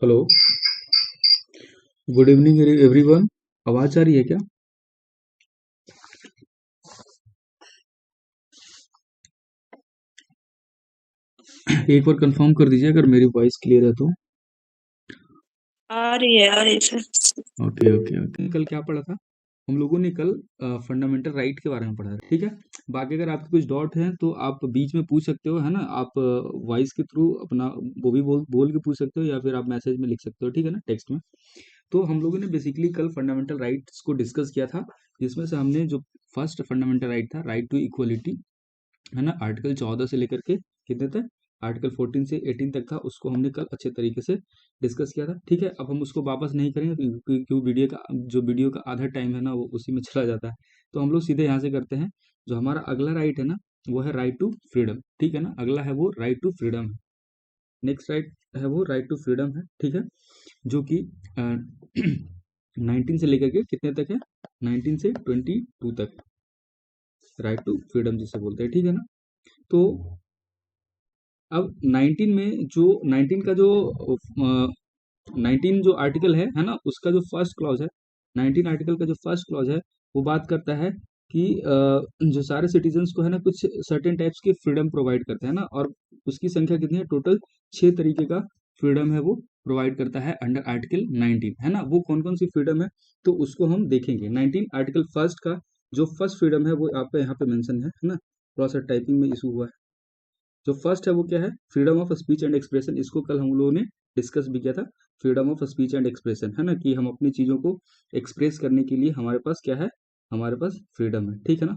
Hello. Good evening everyone. आवाज आ रही है क्या? एक बार कंफर्म कर दीजिए अगर मेरी वॉइस क्लियर है तो। आ रही है सर। Okay okay okay. कल क्या पढ़ा था? हम लोगों ने कल फंडामेंटल राइट के बारे में पढ़ा है, ठीक है। बाकी अगर आपके कुछ डाउट हैं तो आप बीच में पूछ सकते हो, है ना। आप वॉइस के थ्रू अपना वो भी बोल बोल के पूछ सकते हो, या फिर आप मैसेज में लिख सकते हो, ठीक है ना, टेक्स्ट में। तो हम लोगों ने बेसिकली कल फंडामेंटल राइट्स को डिस्कस किया था, जिसमें से हमने जो फर्स्ट फंडामेंटल राइट था, राइट टू इक्वलिटी, है ना, आर्टिकल 14 से लेकर के कितने तक, आर्टिकल 14 से 18 तक था, उसको हमने कल अच्छे तरीके से डिस्कस किया था, ठीक है। अब हम उसको वापस नहीं करेंगे क्योंकि वीडियो का आधा टाइम है ना, वो उसी में चला जाता है। तो हम लोग सीधे यहाँ से करते हैं। जो हमारा अगला राइट है ना, वो है राइट टू फ्रीडम, ठीक है ना। अगला है वो राइट टू फ्रीडम है। नेक्स्ट राइट है वो राइट टू फ्रीडम है, ठीक है। जो कि 19 से लेकर के कितने तक है, 19 से 22 तक, राइट टू फ्रीडम जिसे बोलते हैं, ठीक है ना। तो अब 19 में जो 19 का जो 19 जो आर्टिकल है ना, उसका जो फर्स्ट क्लॉज है, 19 आर्टिकल का जो फर्स्ट क्लॉज है, वो बात करता है कि जो सारे सिटीजन्स को है ना, कुछ सर्टेन टाइप्स की फ्रीडम प्रोवाइड करते हैं ना, और उसकी संख्या कितनी है, टोटल 6 तरीके का फ्रीडम है वो प्रोवाइड करता है अंडर आर्टिकल 19, है ना। वो कौन कौन सी फ्रीडम है, तो उसको हम देखेंगे। 19 आर्टिकल फर्स्ट का जो फर्स्ट फ्रीडम है वो आप यहाँ पे मेंशन है ना। थोड़ा सा टाइपिंग में इशू हुआ है। जो फर्स्ट है वो क्या है, freedom of speech and expression. इसको कल हम लोगों ने डिस्कस भी किया था। Freedom of speech and expression, है ना, कि हम अपनी चीज़ों को एक्सप्रेस करने के लिए हमारे पास क्या है, हमारे पास फ्रीडम है, ठीक है ना।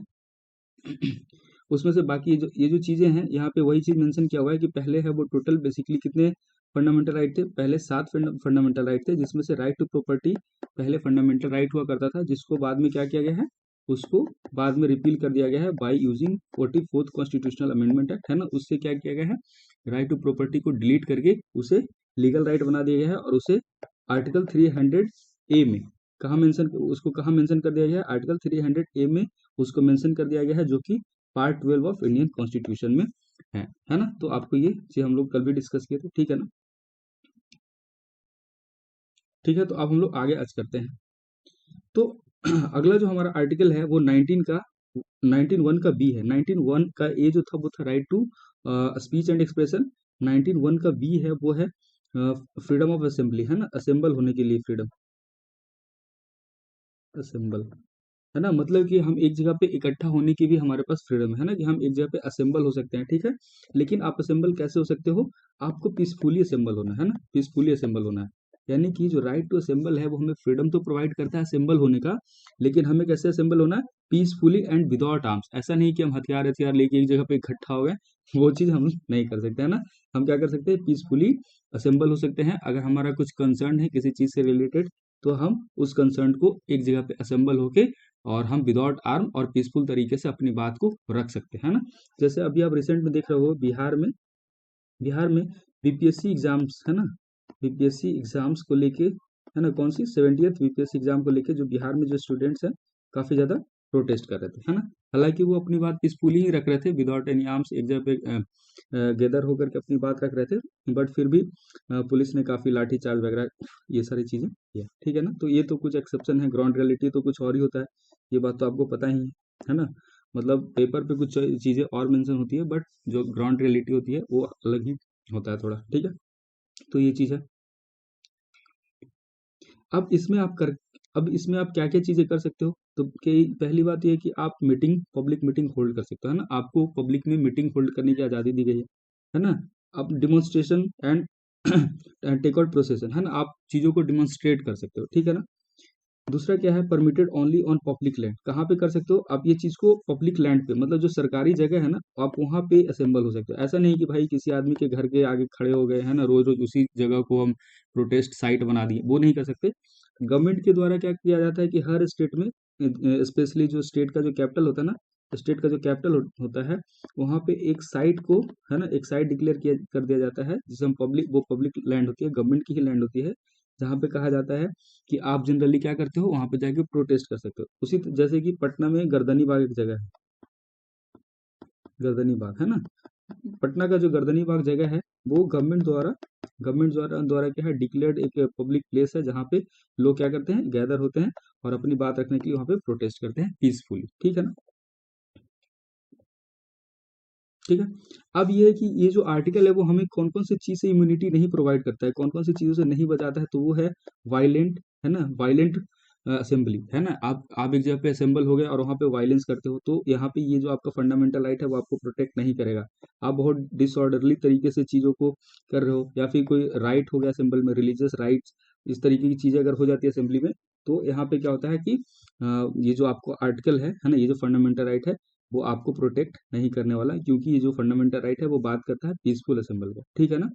उसमें से बाकी ये जो चीज़ें हैं, यहाँ पे वही चीज़ मेंशन किया हुआ है कि पहले है वो टोटल बेसिकली कितने फंडामेंटल राइट थे, पहले 7 फंडामेंटल राइट थे, जिसमें से राइट टू प्रॉपर्टी पहले फंडामेंटल राइट हुआ करता था, जिसको बाद में क्या किया गया है, उसको बाद में रिपील कर दिया गया है by using 44th constitutional amendment act, है ना। उससे क्या किया गया है, राइट टू प्रॉपर्टी को डिलीट करके उसे लीगल राइट बना दिया गया है, और उसे आर्टिकल 300 ए में कहाँ मेंशन, उसको कहाँ मेंशन कर दिया गया है, आर्टिकल 300 ए में उसको मेंशन कर दिया गया है, जो कि पार्ट 12 ऑफ इंडियन कॉन्स्टिट्यूशन में है ना। तो आपको ये चीज हम लोग कल भी डिस्कस किए थे, ठीक है ना। ठीक है, तो अब हम लोग आगे आज करते हैं। तो अगला जो हमारा आर्टिकल है वो 19 का, 19(1) का बी है। 19(1) का ए जो था वो था right to speech and expression. 19(1) का बी है वो है फ्रीडम ऑफ असेंबली, है ना, असेंबल होने के लिए फ्रीडम, असेंबल, है ना। मतलब कि हम एक जगह पे इकट्ठा होने की भी हमारे पास फ्रीडम है ना, कि हम एक जगह पे असेंबल हो सकते हैं, ठीक है। लेकिन आप असेंबल कैसे हो सकते हो, आपको पीसफुली असेंबल होना है ना, पीसफुली असेंबल होना है। यानी कि जो राइट टू असेंबल है वो हमें फ्रीडम तो प्रोवाइड करता है असेंबल होने का, लेकिन हमें कैसे असेंबल होना है, पीसफुली एंड विदाउट आर्म्स। ऐसा नहीं कि हम हथियार हथियार लेके एक जगह पे इकट्ठा हो गए, वो चीज़ हम नहीं कर सकते, है ना। हम क्या कर सकते हैं, पीसफुली असेंबल हो सकते हैं। अगर हमारा कुछ कंसर्न है किसी चीज़ से रिलेटेड, तो हम उस कंसर्न को एक जगह पे असेंबल होके, और हम विदाउट आर्म और पीसफुल तरीके से अपनी बात को रख सकते हैं ना। जैसे अभी आप रिसेंट में देख रहे हो बिहार में बीपीएससी एग्जाम्स, है ना, बीपीएससी एग्जाम्स को लेके, है ना, कौन सी 70th बीपीएससी एग्जाम को लेके जो बिहार में जो स्टूडेंट्स हैं, काफ़ी ज़्यादा प्रोटेस्ट कर रहे थे, है ना। हालांकि वो अपनी बात पीसफुली ही रख रहे थे, विदाउट एनी आर्म्स, एक जगह पे गैदर होकर के अपनी बात रख रहे थे, बट फिर भी पुलिस ने काफ़ी लाठीचार्ज वगैरह ये सारी चीज़ें किया, ठीक है ना। तो ये तो कुछ एक्सेप्शन है, ग्राउंड रियलिटी तो कुछ और ही होता है। ये बात तो आपको पता ही है ना। मतलब पेपर पे कुछ चीज़ें और मेंशन होती है, बट जो ग्राउंड रियलिटी होती है वो अलग ही होता है थोड़ा, ठीक है। तो ये चीज़ है। अब इसमें आप कर अब इसमें आप क्या क्या चीज़ें कर सकते हो, तो पहली बात ये है कि आप पब्लिक मीटिंग होल्ड कर सकते हो, है ना। आपको पब्लिक में मीटिंग होल्ड करने की आज़ादी दी गई है ना। आप demonstration and take out procession, है ना, आप चीज़ों को डिमॉन्स्ट्रेट कर सकते हो, ठीक है ना। दूसरा क्या है, permitted only on public land. कहाँ पे कर सकते हो आप ये चीज़ को, पब्लिक लैंड पे, मतलब जो सरकारी जगह है ना, आप वहाँ पे असेंबल हो सकते हो। ऐसा नहीं कि भाई किसी आदमी के घर के आगे खड़े हो गए, है ना, रोज रोज उसी जगह को हम प्रोटेस्ट साइट बना दिए, वो नहीं कर सकते। गवर्नमेंट के द्वारा क्या किया जाता है कि हर स्टेट में, स्पेशली जो स्टेट का जो कैपिटल होता है ना, स्टेट का जो कैपिटल होता है, वहाँ पे एक साइट को, है ना, एक साइट डिक्लेयर किया कर दिया जाता है, जिसे हम पब्लिक, वो पब्लिक लैंड होती है, गवर्नमेंट की ही लैंड होती है, जहाँ पे कहा जाता है कि आप जनरली क्या करते हो, वहां पे जाके प्रोटेस्ट कर सकते हो। जैसे कि पटना में गर्दनी बाग एक जगह है, गर्दनी बाग, है ना। पटना का जो गर्दनी बाग जगह है वो गवर्नमेंट द्वारा क्या है, डिक्लेयर्ड एक पब्लिक प्लेस है जहाँ पे लोग क्या करते हैं, गैदर होते हैं और अपनी बात रखने के लिए वहाँ पे प्रोटेस्ट करते हैं पीसफुली। ठीक है ना? ठीक है। अब ये है कि ये जो आर्टिकल है वो हमें कौन कौन सी चीज़ से इम्यूनिटी नहीं प्रोवाइड करता है, कौन कौन सी चीज़ों से नहीं बचाता है, तो वो है वायलेंट, है ना, वायलेंट असेंबली, है ना। आप एक जगह पे असेंबल हो गए और वहाँ पे वायलेंस करते हो, तो यहाँ पे ये जो आपका फंडामेंटल राइट है वो आपको प्रोटेक्ट नहीं करेगा। आप बहुत डिसऑर्डरली तरीके से चीज़ों को कर रहे हो, या फिर कोई राइट हो गया असेंबल में, रिलीजियस राइट्स, इस तरीके की चीज़ें अगर हो जाती है असेंबली में, तो यहाँ पे क्या होता है कि ये जो आपको आर्टिकल है ना, ये जो फंडामेंटल राइट है वो आपको प्रोटेक्ट नहीं करने वाला, क्योंकि ये जो फंडामेंटल राइट है वो बात करता है पीसफुल असेंबल का। ठीक है ना?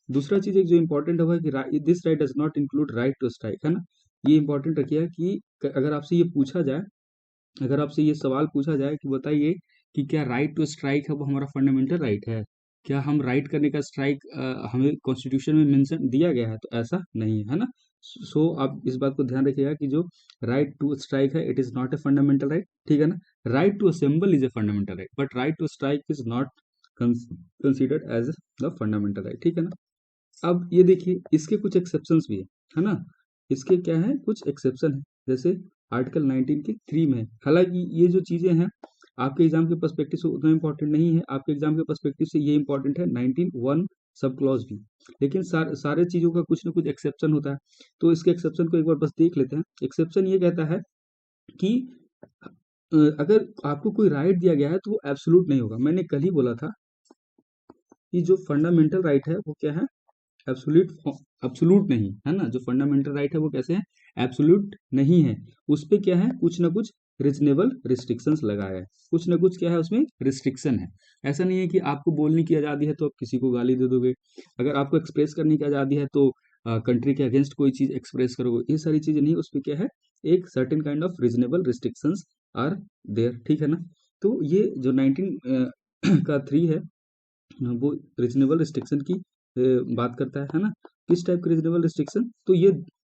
दूसरा चीज एक जो इंपॉर्टेंट है वो है कि this right does not include right to strike, है ना। ये इंपॉर्टेंट रखिए कि अगर आपसे ये पूछा जाए, अगर आपसे ये सवाल पूछा जाए कि बताइए कि क्या राइट टू स्ट्राइक है वो हमारा फंडामेंटल राइट है, क्या हम राइट करने का स्ट्राइक हमें कॉन्स्टिट्यूशन में मेंशन दिया गया है, तो ऐसा नहीं है, है ना। सो आप इस बात को ध्यान रखिएगा कि जो राइट टू स्ट्राइक है it is not a fundamental right. ठीक है ना? Right to assemble is a fundamental right, but right to strike is not considered as the fundamental right. ठीक है ना? अब ये देखिए इसके कुछ एक्सेप्शंस भी है ना। इसके क्या है, कुछ एक्सेप्शन है, जैसे आर्टिकल 19 के 3 में है। हालांकि ये जो चीजें हैं आपके एग्जाम के पर्सपेक्टिव से उतना इंपॉर्टेंट नहीं है, आपके एग्जाम के पर्सपेक्टिव से ये इंपॉर्टेंट है 19(1) सब क्लॉज भी। लेकिन सारे चीजों का कुछ ना कुछ एक्सेप्शन होता है, तो इसके एक्सेप्शन को एक बार बस देख लेते हैं। एक्सेप्शन ये कहता है कि अगर आपको कोई राइट दिया गया है तो वो एब्सोल्यूट नहीं होगा। मैंने कल ही बोला था कि जो फंडामेंटल राइट है वो क्या है, एब्सोल्यूट, एब्सोल्यूट नहीं है ना। जो फंडामेंटल राइट है वो कैसे है, एब्सोल्यूट नहीं है। उस पे क्या है, कुछ ना कुछ रीजनेबल रिस्ट्रिक्शंस लगाया है, कुछ ना कुछ क्या है उसमें रिस्ट्रिक्शन है। ऐसा नहीं है कि आपको बोलने की आज़ादी है तो आप किसी को गाली दे दोगे, अगर आपको एक्सप्रेस करने की आज़ादी है तो कंट्री के अगेंस्ट कोई चीज़ एक्सप्रेस करोगे, ये सारी चीज़ें नहीं। उस पर क्या है, एक certain kind of reasonable restrictions are there. ठीक है ना? तो ये जो 19 का 3 है वो रीजनेबल रिस्ट्रिक्शन की बात करता है ना। किस टाइप के रीजनेबल रिस्ट्रिक्शन, तो ये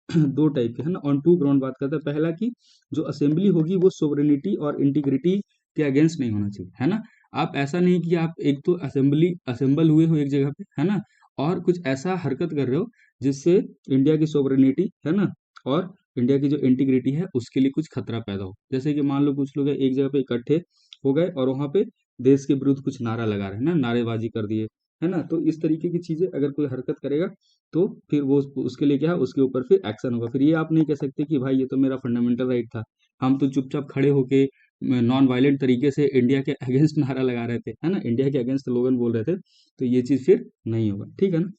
दो टाइप के है ना, ऑन टू ग्राउंड बात करता है। पहला कि जो असेंबली होगी वो सोवरेनिटी और इंटीग्रिटी के अगेंस्ट नहीं होना चाहिए, है ना। आप ऐसा नहीं कि आप एक तो असेंबल हुए हो एक जगह पे, है ना, और कुछ ऐसा हरकत कर रहे हो जिससे इंडिया की सोवरेनिटी, है ना, और इंडिया की जो इंटीग्रिटी है उसके लिए कुछ खतरा पैदा हो। जैसे कि मान लो कुछ लोग एक जगह पे इकट्ठे हो गए और वहां पे देश के विरुद्ध कुछ नारा लगा रहे हैं ना, नारेबाजी कर दिए, है ना। तो इस तरीके की चीजें अगर कोई हरकत करेगा तो फिर वो उसके लिए क्या है, उसके ऊपर फिर एक्शन होगा। फिर ये आप नहीं कह सकते कि भाई ये तो मेरा फंडामेंटल राइट था, हम तो चुपचाप खड़े होके नॉन वायलेंट तरीके से इंडिया के अगेंस्ट नारा लगा रहे थे, है ना, इंडिया के अगेंस्ट स्लोगन बोल रहे थे, तो ये चीज फिर नहीं होगा। ठीक है ना?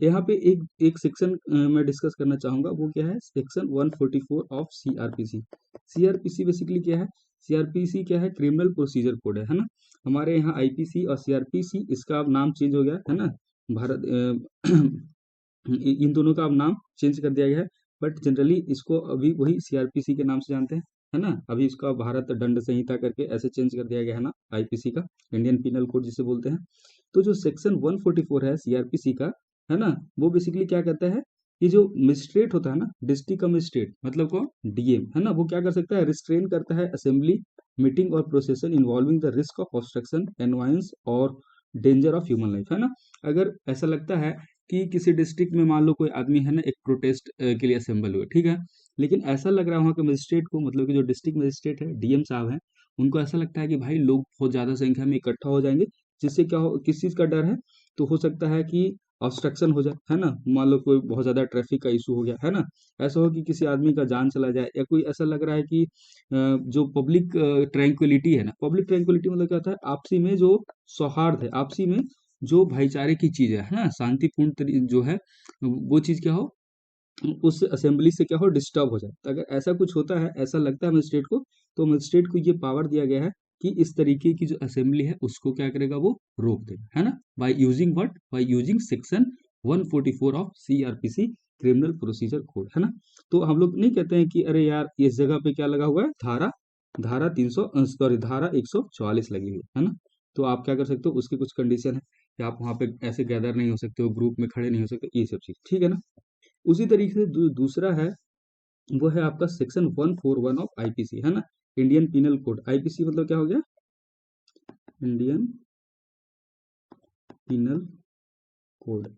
यहाँ पे एक एक सेक्शन मैं डिस्कस करना चाहूंगा, वो क्या है, section 144 of CrPC. CrPC basically क्या है, सीआरपीसी क्या है, क्रिमिनल प्रोसीजर कोड है ना। हमारे यहाँ आईपीसी और सीआरपीसी, इसका अब नाम चेंज हो गया है ना। भारत इन दोनों का अब नाम चेंज कर दिया गया है, बट जनरली इसको अभी वही सीआरपीसी के नाम से जानते हैं, है ना। अभी इसका भारत दंड संहिता करके ऐसे चेंज कर दिया गया है ना, आईपीसी का, इंडियन पिनल कोड जिसे बोलते हैं। तो जो सेक्शन 144 है सीआरपीसी का, है ना, वो बेसिकली क्या कहता है कि जो मजिस्ट्रेट होता है ना, डिस्ट्रिक्ट का मजिस्ट्रेट मतलब को डीएम, है ना, वो क्या कर सकता है, रिस्ट्रेन करता है असेंबली, मीटिंग और procession involving the risk of obstruction, annoyance और डेंजर ऑफ ह्यूमन लाइफ, है ना। अगर ऐसा लगता है कि किसी डिस्ट्रिक्ट में मान लो कोई आदमी है ना एक प्रोटेस्ट के लिए असेंबल हुए, ठीक है, लेकिन ऐसा लग रहा है वहाँ के मजिस्ट्रेट को, मतलब कि जो डिस्ट्रिक्ट मजिस्ट्रेट है, डीएम साहब हैं, उनको ऐसा लगता है कि भाई लोग बहुत ज्यादा संख्या में इकट्ठा हो जाएंगे, जिससे क्या हो, किस चीज का डर है, तो हो सकता है कि ऑब्स्ट्रक्शन हो जाए, है ना। मान लो कोई बहुत ज्यादा ट्रैफिक का इशू हो गया, है ना, ऐसा हो कि किसी आदमी का जान चला जाए, या कोई ऐसा लग रहा है कि जो पब्लिक ट्रैंक्विलिटी है ना, पब्लिक ट्रैंक्विलिटी मतलब क्या होता है, आपसी में जो सौहार्द है, आपसी में जो भाईचारे की चीज है ना, शांतिपूर्ण जो है वो चीज क्या हो, उस असेंबली से क्या हो, डिस्टर्ब हो जाए। तो अगर ऐसा कुछ होता है, ऐसा लगता है मजिस्ट्रेट को, तो मजिस्ट्रेट को ये पावर दिया गया है कि इस तरीके की जो असेंबली है उसको क्या करेगा, वो रोक देगा, है ना, by using what, by using section 144 of CrPC, criminal procedure code, है ना। तो हम लोग नहीं कहते हैं कि अरे यार इस जगह पे क्या लगा हुआ है, धारा धारा 300, सॉरी धारा 144 लगी हुई है ना। तो आप क्या कर सकते हो, उसकी कुछ कंडीशन है कि आप वहां पे ऐसे गैदर नहीं हो सकते हो, ग्रुप में खड़े नहीं हो सकते, ये सब चीज, ठीक है ना। उसी तरीके से दूसरा है, वो है आपका सेक्शन 141 ऑफ आईपीसी, है ना, इंडियन पिनल कोड। आईपीसी मतलब क्या हो गया, इंडियन पीनल कोड।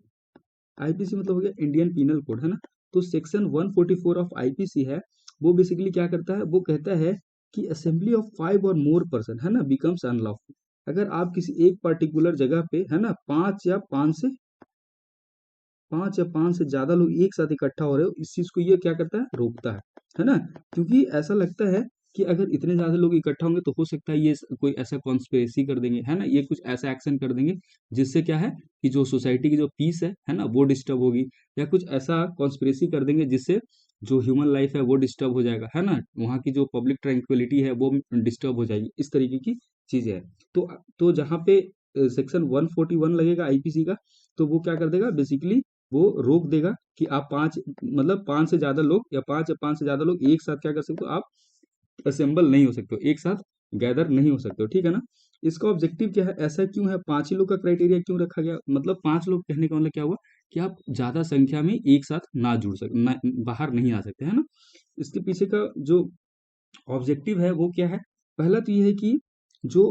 आईपीसी मतलब हो गया इंडियन पीनल कोड, है ना। तो सेक्शन 144 ऑफ आईपीसी है, वो बेसिकली क्या करता है, वो कहता है कि असेंबली ऑफ 5 और मोर पर्सन, है ना, बिकम्स अनलॉफुल। अगर आप किसी एक पर्टिकुलर जगह पे, है ना, पांच या पांच से ज्यादा लोग एक साथ इकट्ठा हो रहे हो, इस चीज को ये क्या करता है, रोकता है ना। क्योंकि ऐसा लगता है कि अगर इतने ज्यादा लोग इकट्ठा होंगे तो हो सकता है ये कोई ऐसा कॉन्स्पिरेसी कर देंगे, है ना, ये कुछ ऐसा एक्शन कर देंगे जिससे क्या है कि जो सोसाइटी की जो पीस है ना, वो डिस्टर्ब होगी, या कुछ ऐसा कॉन्स्पिरेसी कर देंगे जिससे जो ह्यूमन लाइफ है वो डिस्टर्ब हो जाएगा, है ना, वहाँ की जो पब्लिक ट्रैंक्विलिटी है वो डिस्टर्ब हो जाएगी, इस तरीके की चीजें है। तो जहाँ पे सेक्शन 141 लगेगा आईपीसी का, तो वो क्या कर देगा बेसिकली, वो रोक देगा कि आप पांच, मतलब पांच से ज्यादा लोग या पांच से ज्यादा लोग एक साथ क्या कर सकते हो, आप असेंबल नहीं हो सकते हो, एक साथ गैदर नहीं हो सकते हो, ठीक है ना। इसका ऑब्जेक्टिव क्या है, ऐसा क्यों है, पांच ही लोग का क्राइटेरिया क्यों रखा गया, मतलब पांच लोग कहने का मतलब क्या हुआ कि आप ज्यादा संख्या में एक साथ ना जुड़ सकते ना, बाहर नहीं आ सकते, है ना। इसके पीछे का जो ऑब्जेक्टिव है वो क्या है, पहला तो ये है कि जो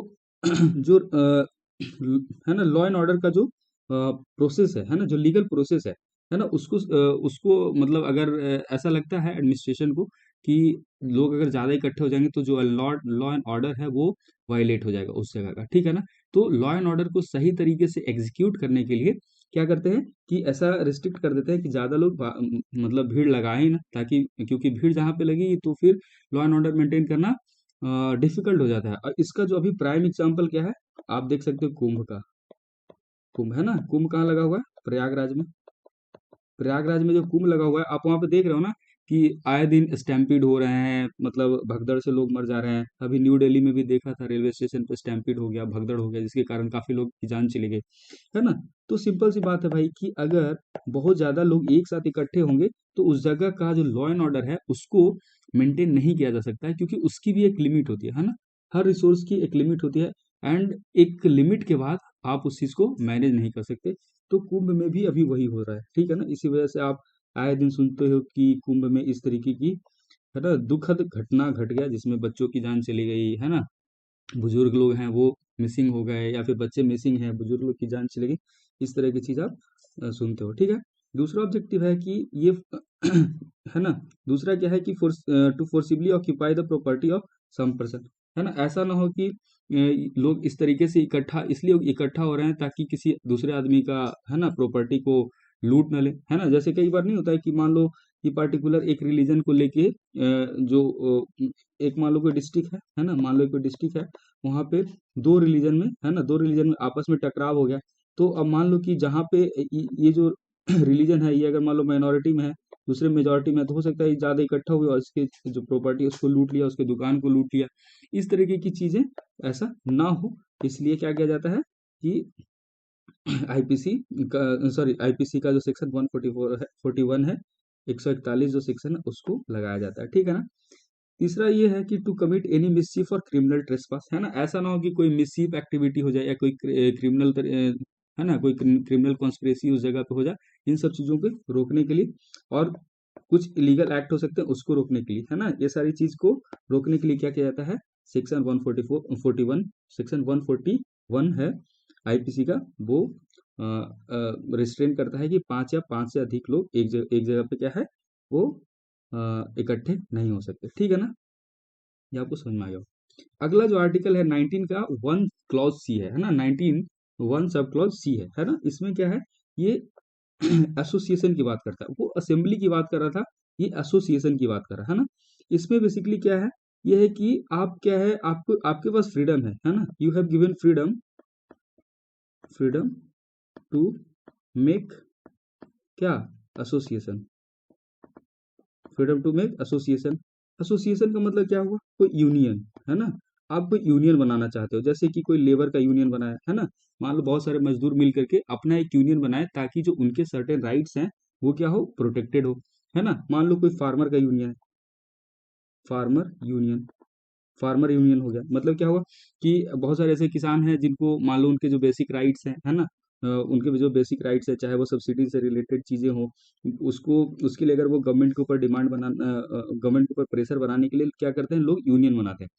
जो है ना, लॉ एंड ऑर्डर का जो प्रोसेस है ना, जो लीगल प्रोसेस है ना, उसको मतलब अगर ऐसा लगता है एडमिनिस्ट्रेशन को कि लोग अगर ज्यादा इकट्ठे हो जाएंगे तो जो लॉ एंड ऑर्डर है वो वायलेट हो जाएगा उस जगह का, ठीक है ना। तो लॉ एंड ऑर्डर को सही तरीके से एग्जीक्यूट करने के लिए क्या करते हैं कि ऐसा रिस्ट्रिक्ट कर देते हैं कि ज्यादा लोग मतलब भीड़ लगाए ही ना, ताकि क्योंकि भीड़ जहाँ पे लगेगी तो फिर लॉ एंड ऑर्डर मेंटेन करना डिफिकल्ट हो जाता है। और इसका जो अभी प्राइम एग्जांपल क्या है, आप देख सकते हो कुंभ का। कुंभ है ना, कुंभ कहाँ लगा हुआ है, प्रयागराज में। प्रयागराज में जो कुंभ लगा हुआ है, आप वहां पे देख रहे हो ना कि आए दिन स्टैम्पीड हो रहे हैं, मतलब भगदड़ से लोग मर जा रहे हैं। अभी न्यू दिल्ली में भी देखा था, रेलवे स्टेशन पे स्टैम्पीड हो गया, भगदड़ हो गया, जिसके कारण काफी लोग की जान चली गई, है ना। तो सिंपल सी बात है भाई कि अगर बहुत ज्यादा लोग एक साथ इकट्ठे होंगे तो उस जगह का जो लॉ एंड ऑर्डर है उसको मेंटेन नहीं किया जा सकता है, क्योंकि उसकी भी एक लिमिट होती है ना। हर रिसोर्स की एक लिमिट होती है, एंड एक लिमिट के बाद आप उस चीज को मैनेज नहीं कर सकते। तो कुंभ में भी अभी वही हो रहा है, ठीक है ना। इसी वजह से आप आए दिन सुनते हो कि कुंभ में इस तरीके की, है ना, दुखद घटना घट गया जिसमें बच्चों की जान चली गई, है ना, बुजुर्ग लोग हैं वो मिसिंग हो गए, या फिर बच्चे मिसिंग हैं, बुजुर्ग लोग की जान चली गई। इस तरह की चीज आप सुनते हो, ठीक है। दूसरा ऑब्जेक्टिव है कि ये है ना, दूसरा क्या है कि to forcibly occupy the property of some person, है ना। ऐसा ना हो कि लोग इस तरीके से इसलिए इकट्ठा हो रहे हैं ताकि किसी दूसरे आदमी का, है ना, प्रॉपर्टी को लूट न ले, है ना। जैसे कई बार नहीं होता है कि मान लो कि पार्टिकुलर एक रिलीजन को लेके एक मान लो कोई डिस्ट्रिक्ट है ना, मान लो कोई डिस्ट्रिक्ट है, वहाँ पे दो रिलीजन में, है ना, दो रिलीजन में आपस में टकराव हो गया। तो अब मान लो कि जहाँ पे ये जो रिलीजन है ये अगर मान लो माइनॉरिटी में है, दूसरे मेजोरिटी में है, तो हो सकता है ये ज्यादा इकट्ठा हुए और इसके जो प्रॉपर्टी है उसको लूट लिया, उसके दुकान को लूट लिया। इस तरीके की चीजें ऐसा ना हो, इसलिए क्या किया जाता है कि आईपीसी का, सॉरी, आईपीसी का जो सेक्शन 144 है, 41 है, 141 जो सेक्शन है उसको लगाया जाता है, ठीक है ना। तीसरा ये है कि टू कमिट एनी मिसचीफ और क्रिमिनल ट्रेसपास, है ना। ऐसा ना हो कि कोई मिसचीफ एक्टिविटी हो जाए या कोई क्रिमिनल, है ना, कोई क्रिमिनल कॉन्स्पिरेसी उस जगह पे हो जाए, इन सब चीजों को रोकने के लिए। और कुछ इलीगल एक्ट हो सकते हैं उसको रोकने के लिए, है ना, ये सारी चीज को रोकने के लिए क्या किया जाता है, सेक्शन 141, सेक्शन 141 है आईपीसी का, वो रिस्ट्रेन करता है कि पांच या पांच से अधिक लोग एक जगह पे क्या है, वो इकट्ठे नहीं हो सकते, ठीक है ना। ये आपको समझ में आ गया। अगला जो आर्टिकल है 19 का 1 क्लॉज सी है ना, 19 1 सब क्लॉज सी है ना। इसमें क्या है, ये एसोसिएशन की बात करता है, वो असेंबली की बात कर रहा था, ये एसोसिएशन की बात कर रहा है ना। इसमें बेसिकली क्या है, ये है कि आप क्या है, आपको आपके पास फ्रीडम है ना, you have given freedom, freedom to make क्या, association, freedom to make association. Association का मतलब क्या हुआ, कोई यूनियन, है ना। आप कोई यूनियन बनाना चाहते हो, जैसे कि कोई लेबर का यूनियन बनाया, है ना। मान लो बहुत सारे मजदूर मिल करके अपना एक यूनियन बनाए ताकि जो उनके सर्टेन राइट्स हैं वो क्या हो, प्रोटेक्टेड हो, है ना। मान लो कोई फार्मर का यूनियन है, फार्मर यूनियन, फार्मर यूनियन हो गया, मतलब क्या हुआ कि बहुत सारे ऐसे किसान हैं जिनको मान लो उनके जो बेसिक राइट्स हैं, है ना, उनके भी जो बेसिक राइट्स है, चाहे वो सब्सिडी से रिलेटेड चीजें हो, उसको उसके लिए अगर वो गवर्नमेंट के ऊपर डिमांड बनाना, गवर्नमेंट के ऊपर प्रेशर बनाने के लिए क्या करते हैं, लोग यूनियन बनाते हैं।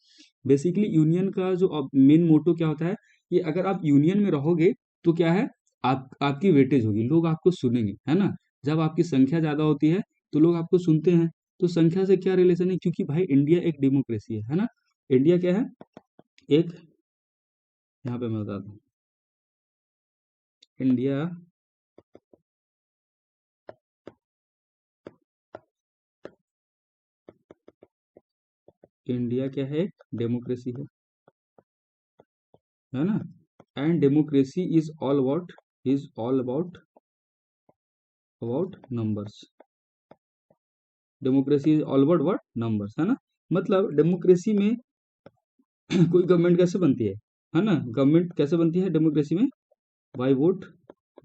बेसिकली यूनियन का जो मेन मोटो क्या होता है कि अगर आप यूनियन में रहोगे तो क्या है, आपकी वेटेज होगी, लोग आपको सुनेंगे, है ना। जब आपकी संख्या ज्यादा होती है तो लोग आपको सुनते हैं। तो संख्या से क्या रिलेशन है, क्योंकि भाई इंडिया एक डेमोक्रेसी है ना। इंडिया क्या है, एक, यहाँ पे मैं बताता हूँ, इंडिया, इंडिया क्या है, एक डेमोक्रेसी है ना। And democracy is all about numbers. Democracy is all about what, numbers, है ना। मतलब डेमोक्रेसी में कोई गवर्नमेंट कैसे बनती है ना। गवर्नमेंट कैसे बनती है डेमोक्रेसी में, बाई वोट,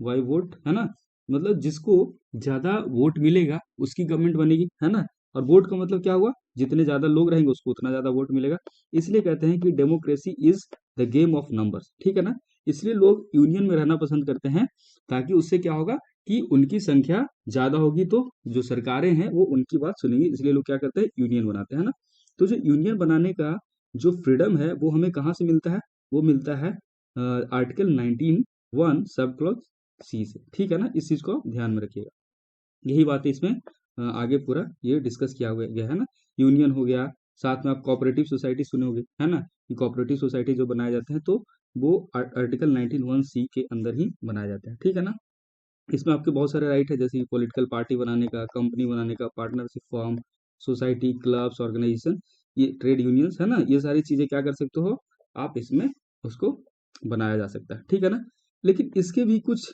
बाई वोट, है ना। मतलब जिसको ज्यादा वोट मिलेगा उसकी गवर्नमेंट बनेगी, है ना। और वोट का मतलब क्या हुआ, जितने ज्यादा लोग रहेंगे उसको उतना ज्यादा वोट मिलेगा। इसलिए कहते हैं कि democracy is the game of numbers, ठीक है ना। इसलिए लोग यूनियन में रहना पसंद करते हैं, ताकि उससे क्या होगा कि उनकी संख्या ज्यादा होगी तो जो सरकारें हैं वो उनकी बात सुनेंगी, इसलिए लोग क्या करते हैं, यूनियन बनाते हैं ना। तो जो यूनियन बनाने का जो फ्रीडम है वो हमें कहाँ से मिलता है, वो मिलता है आर्टिकल 19(1) सब क्लॉज सी से, ठीक है ना। इस चीज को आप ध्यान में रखिएगा। यही बात है इसमें आगे पूरा ये डिस्कस किया हुआ गया है ना। यूनियन हो गया, साथ में आप कोऑपरेटिव सोसाइटी सुने होंगे, है ना, कि कोऑपरेटिव सोसाइटी जो बनाए जाते हैं तो वो आर्टिकल 19(1) के अंदर ही बनाए जाते हैं, ठीक है ना। इसमें आपके बहुत सारे राइट है, जैसे पॉलिटिकल पार्टी बनाने का, कंपनी बनाने का, partnership form, society, clubs, organisation, ये ट्रेड यूनियंस, है ना। ये सारी चीजें क्या कर सकते हो आप, इसमें उसको बनाया जा सकता है, ठीक है ना। लेकिन इसके भी कुछ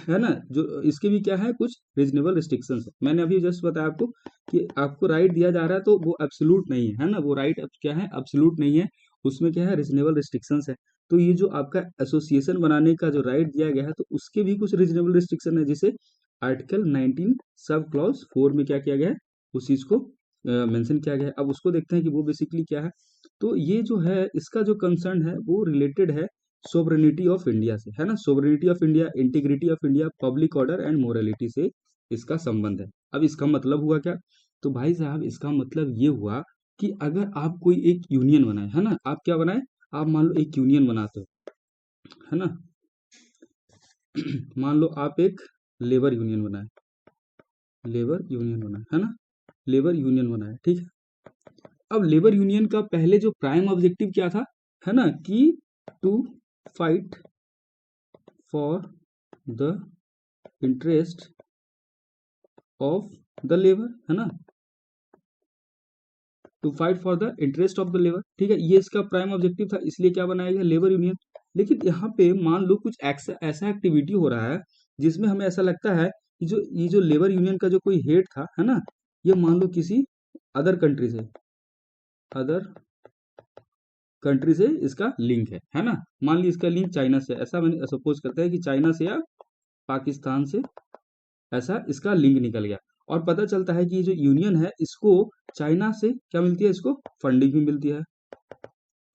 है ना, जो इसके भी क्या है, कुछ रीजनेबल रिस्ट्रिक्शंस है। मैंने अभी जस्ट बताया आपको कि आपको राइट दिया जा रहा है तो वो एब्सोल्यूट नहीं है ना, वो राइट क्या है, एब्सोल्यूट नहीं है। उसमें क्या है, रीजनेबल रिस्ट्रिक्शंस है। तो ये जो आपका एसोसिएशन बनाने का जो राइट दिया गया है तो उसके भी कुछ रीजनेबल रिस्ट्रिक्शन है, जिसे आर्टिकल 19 सब क्लॉज 4 में क्या किया गया है, उस चीज को मेंशन किया गया है। अब उसको देखते हैं कि वो बेसिकली क्या है। तो ये जो है इसका जो कंसर्न है वो रिलेटेड है सोवरेनिटी ऑफ इंडिया से, है ना। Sovereignty of India, integrity of India, public order and morality से इसका संबंध है। अब इसका मतलब हुआ क्या, तो भाई साहब इसका मतलब ये हुआ कि अगर आप कोई एक यूनियन बनाए, है ना, आप क्या बनाए, आप मान लो एक यूनियन बनाते हो, है ना। मान लो आप एक लेबर यूनियन बनाए, लेबर यूनियन बनाए, है ना, लेबर यूनियन बनाए, ठीक है। अब लेबर यूनियन का पहले जो प्राइम ऑब्जेक्टिव क्या था, है ना, कि to fight for the interest of the labour, है ना, to fight for the interest of the labour, ठीक है। ये इसका प्राइम ऑब्जेक्टिव था, इसलिए क्या बनाया गया, लेबर यूनियन। लेकिन यहाँ पे मान लो कुछ ऐसा एक्टिविटी हो रहा है जिसमें हमें ऐसा लगता है कि जो ये जो लेबर यूनियन का जो कोई हेड था, है ना, ये मान लो किसी अदर कंट्री से, अदर कंट्री से इसका लिंक है ना। मान ली इसका लिंक चाइना से, ऐसा मैंने सपोज करते हैं कि चाइना से या पाकिस्तान से ऐसा इसका लिंक निकल गया। और पता चलता है कि ये जो यूनियन है इसको चाइना से क्या मिलती है, इसको फंडिंग भी मिलती है,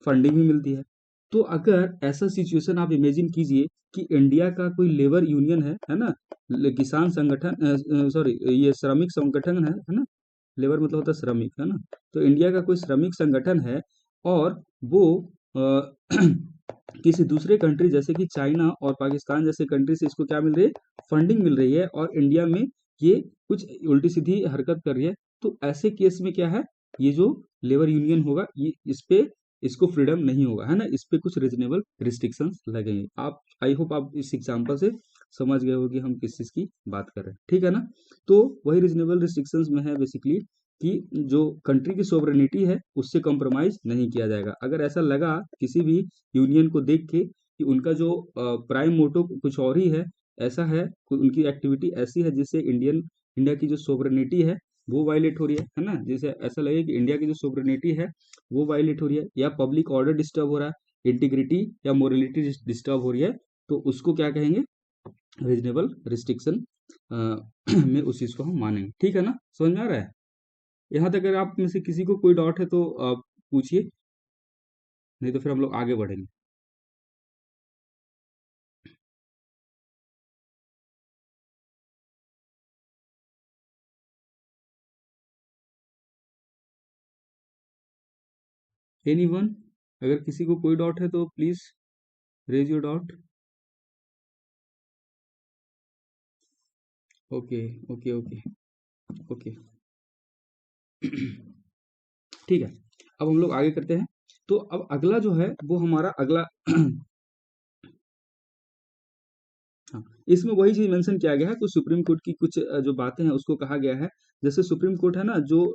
फंडिंग भी मिलती है। तो अगर ऐसा सिचुएशन आप इमेजिन कीजिए कि इंडिया का कोई लेबर यूनियन है ना, किसान संगठन, सॉरी, ये श्रमिक संगठन है ना। लेबर मतलब होता है श्रमिक, है ना। तो इंडिया का कोई श्रमिक संगठन है और वो अ, किसी दूसरे कंट्री जैसे कि चाइना और पाकिस्तान जैसे कंट्री से इसको क्या मिल रही है, फंडिंग मिल रही है, और इंडिया में ये कुछ उल्टी सीधी हरकत कर रही है। तो ऐसे केस में क्या है, ये जो लेबर यूनियन होगा ये इस पे इसको फ्रीडम नहीं होगा, है ना। इस पे कुछ रीजनेबल रिस्ट्रिक्शंस लगेंगे। आप, आई होप आप इस एग्जांपल से समझ गए हो कि हम किस चीज की बात कर रहे हैं, ठीक है ना। तो वही रीजनेबल रिस्ट्रिक्शंस में है बेसिकली कि जो कंट्री की सोवरेनिटी है उससे कॉम्प्रोमाइज नहीं किया जाएगा। अगर ऐसा लगा किसी भी यूनियन को देख के कि उनका जो प्राइम मोटो कुछ और ही है, ऐसा है, उनकी एक्टिविटी ऐसी है जिससे इंडिया की जो सोवरेनिटी है वो वायलेट हो रही है ना, जैसे ऐसा लगे कि इंडिया की जो सोवरेनिटी है वो वायलेट हो रही है, या पब्लिक ऑर्डर डिस्टर्ब हो रहा है, इंटीग्रिटी या मोरलिटी डिस्टर्ब हो रही है, तो उसको क्या कहेंगे, रीजनेबल रिस्ट्रिक्शन में उस चीज को हम मानेंगे, ठीक है ना। समझ में आ रहा है। यहाँ तक अगर आप में से किसी को कोई डाउट है तो आप पूछिए, नहीं तो फिर हम लोग आगे बढ़ेंगे। एनीवन, अगर किसी को कोई डाउट है तो please raise your doubt. Okay okay okay okay. ठीक है, अब हम लोग आगे करते हैं। तो अब अगला जो है वो हमारा अगला हाँ, इसमें वही चीज मेंशन किया गया है, कुछ सुप्रीम कोर्ट की कुछ जो बातें हैं उसको कहा गया है। जैसे सुप्रीम कोर्ट है ना, जो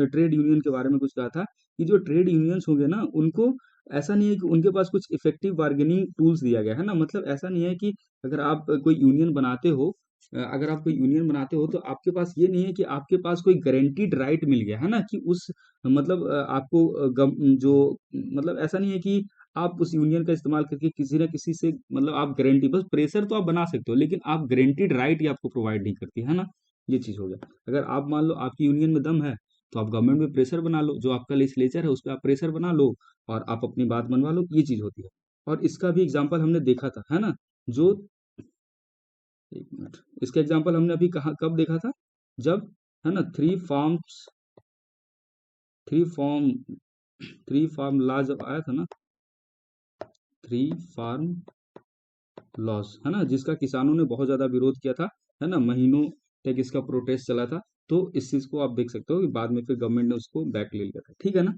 ट्रेड यूनियन के बारे में कुछ कहा था कि जो ट्रेड यूनियंस होंगे ना उनको, ऐसा नहीं है कि उनके पास कुछ इफेक्टिव बार्गेनिंग टूल्स दिया गया है ना, मतलब ऐसा नहीं है कि अगर आप कोई यूनियन बनाते हो, अगर आप कोई यूनियन बनाते हो तो आपके पास ये नहीं है कि आपके पास कोई गारंटीड राइट मिल गया है ना, कि उस मतलब आपको जो मतलब ऐसा नहीं है कि आप उस यूनियन का इस्तेमाल करके किसी ना किसी से मतलब आप गारंटी, बस प्रेशर तो आप बना सकते हो लेकिन आप गारंटीड राइट ही आपको प्रोवाइड नहीं करती है ना। ये चीज हो गया। अगर आप मान लो आपकी यूनियन में दम है तो आप गवर्नमेंट में प्रेशर बना लो, जो आपका लेजिस्लेचर है उस पर आप प्रेशर बना लो और आप अपनी बात मनवा लो, ये चीज होती है। और इसका भी एग्जाम्पल हमने देखा था है ना, जो एक मिनट, इसका एग्जाम्पल हमने अभी कहा कब देखा था, जब है ना three farm three farm law जब आया था ना, थ्री फार्म लॉस है ना, जिसका किसानों ने बहुत ज्यादा विरोध किया था, है ना, महीनों तक इसका प्रोटेस्ट चला था। तो इस चीज को आप देख सकते हो कि बाद में फिर गवर्नमेंट ने उसको बैक ले लिया था, ठीक है ना।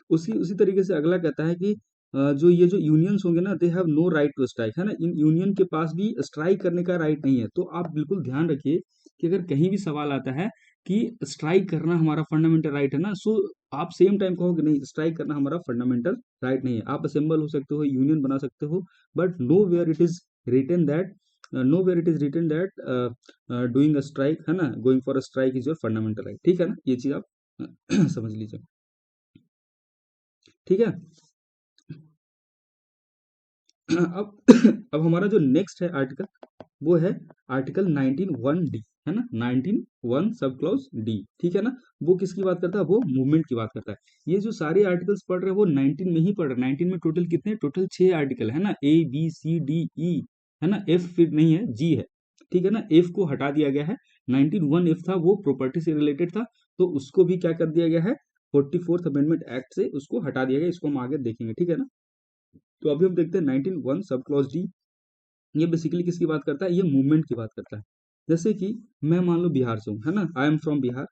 उसी उसी तरीके से अगला कहता है कि जो ये जो यूनियंस होंगे ना, they have no right to strike, है ना, इन यूनियन के पास भी स्ट्राइक करने का राइट नहीं है। तो आप बिल्कुल ध्यान रखिए कि अगर कहीं भी सवाल आता है कि स्ट्राइक करना हमारा फंडामेंटल राइट है ना, सो आप सेम टाइम कहोगे नहीं, स्ट्राइक करना हमारा फंडामेंटल राइट नहीं है। आप असेंबल हो सकते हो, यूनियन बना सकते हो, but nowhere it is written that nowhere it is written that doing a strike है ना, going for a strike is your fundamental right, ठीक है ना, ये चीज आप समझ लीजिए, ठीक है। अब अब हमारा जो नेक्स्ट है आर्टिकल, वो है आर्टिकल 19(1) डी, है ना, 19(1) सब क्लॉज डी, ठीक है ना। वो किसकी बात करता है, वो मूवमेंट की बात करता है। ये जो सारे आर्टिकल्स पढ़ रहे हैं वो 19 में ही पढ़ रहे हैं। 19 में टोटल कितने, टोटल 6 आर्टिकल है ना, A B C D E, है ना, एफ फिर नहीं है, जी है, ठीक है ना, एफ को हटा दिया गया है। 19(1) एफ था वो प्रॉपर्टी से रिलेटेड था, तो उसको भी क्या कर दिया गया है, 44th अमेंडमेंट एक्ट से उसको हटा दिया गया। इसको हम आगे देखेंगे, ठीक है ना। तो अभी हम देखते हैं 19(1) सब क्लॉज डी। ये बेसिकली किसकी बात करता है, ये मूवमेंट की बात करता है। जैसे कि मैं मान लो बिहार से हूँ, है ना, I am from Bihar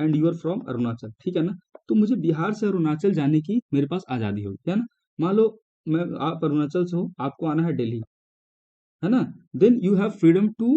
and you are from Arunachal, ठीक है ना। तो मुझे बिहार से अरुणाचल जाने की मेरे पास आज़ादी होगी, है ना। मान लो मैं, आप अरुणाचल से हो, आपको आना है दिल्ली, है ना, then you have freedom to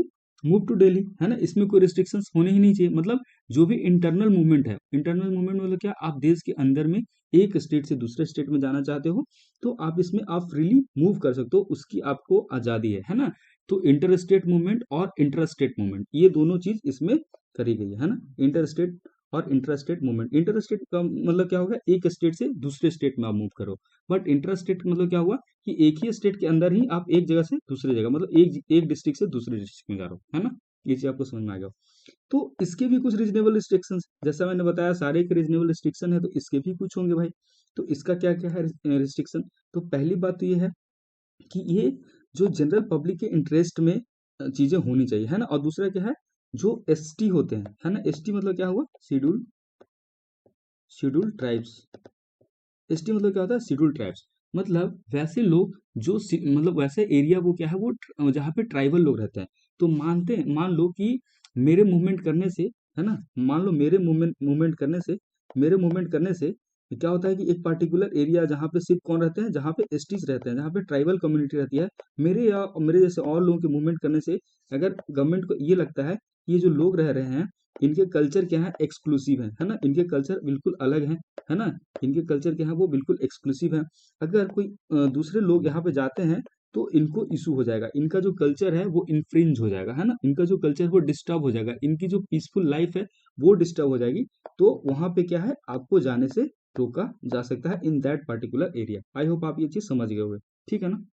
move to Delhi, है ना, इसमें कोई रिस्ट्रिक्शंस होने ही नहीं चाहिए। मतलब जो भी इंटरनल मूवमेंट है, इंटरनल मूवमेंट मतलब क्या, आप देश के अंदर में एक स्टेट से दूसरे स्टेट में जाना चाहते हो तो आप इसमें आप फ्रीली मूव कर सकते हो, उसकी आपको आजादी है ना। तो इंटर स्टेट मूवमेंट और इंटर स्टेट मूवमेंट, ये दोनों चीज इसमें करी गई है ना, इंटर स्टेट और inter state movement. Inter state का मतलब क्या होगा, एक स्टेट से दूसरे स्टेट में आप मूव करो। बट इंटर स्टेट मतलब क्या हुआ कि एक ही स्टेट के अंदर ही आप एक जगह से दूसरी जगह, मतलब एक एक डिस्ट्रिक्ट से दूसरे डिस्ट्रिक्ट में जा रहे हो, है ना। ये चीज आपको समझ में आ गया। तो इसके भी कुछ रीजनेबल रिस्ट्रिक्शंस, जैसा मैंने बताया सारे के रीजनेबल रिस्ट्रिक्शन है, तो इसके भी कुछ होंगे भाई। तो इसका क्या क्या है रिस्ट्रिक्शन। तो पहली बात तो ये है कि ये जो जनरल पब्लिक के इंटरेस्ट में चीजें होनी चाहिए, है ना। और दूसरा क्या है, जो एसटी होते हैं, है ना, एसटी मतलब क्या हुआ, शेड्यूल शेड्यूल ट्राइब्स। एसटी मतलब क्या होता है, शेड्यूल ट्राइब्स। मतलब वैसे लोग जो मतलब वैसे एरिया वो क्या है, वो जहाँ पे ट्राइबल लोग रहते हैं। तो मान लो कि मेरे मूवमेंट करने से, है ना, मान लो मेरे मूवमेंट करने से क्या होता है कि एक पार्टिकुलर एरिया जहाँ पे सिर्फ कौन रहते हैं, जहाँ पे एसटीज रहते हैं, जहाँ पे ट्राइबल कम्युनिटी रहती है, मेरे या मेरे जैसे और लोगों के मूवमेंट करने से अगर गवर्नमेंट को ये लगता है कि ये जो लोग रह रहे हैं इनके कल्चर क्या है, एक्सक्लूसिव है ना, इनके कल्चर बिल्कुल अलग है ना, इनके कल्चर के यहाँ वो बिल्कुल एक्सक्लूसिव है। अगर कोई दूसरे लोग यहाँ पे जाते हैं तो इनको इशू हो जाएगा, इनका जो कल्चर है वो इन्फ्रिंज हो जाएगा, है ना, इनका जो कल्चर है वो डिस्टर्ब हो जाएगा, इनकी जो पीसफुल लाइफ है वो डिस्टर्ब हो जाएगी। तो वहां पे क्या है, आपको जाने से रोका जा सकता है in that particular area. I hope आप ये चीज समझ गए होंगे, ठीक है ना।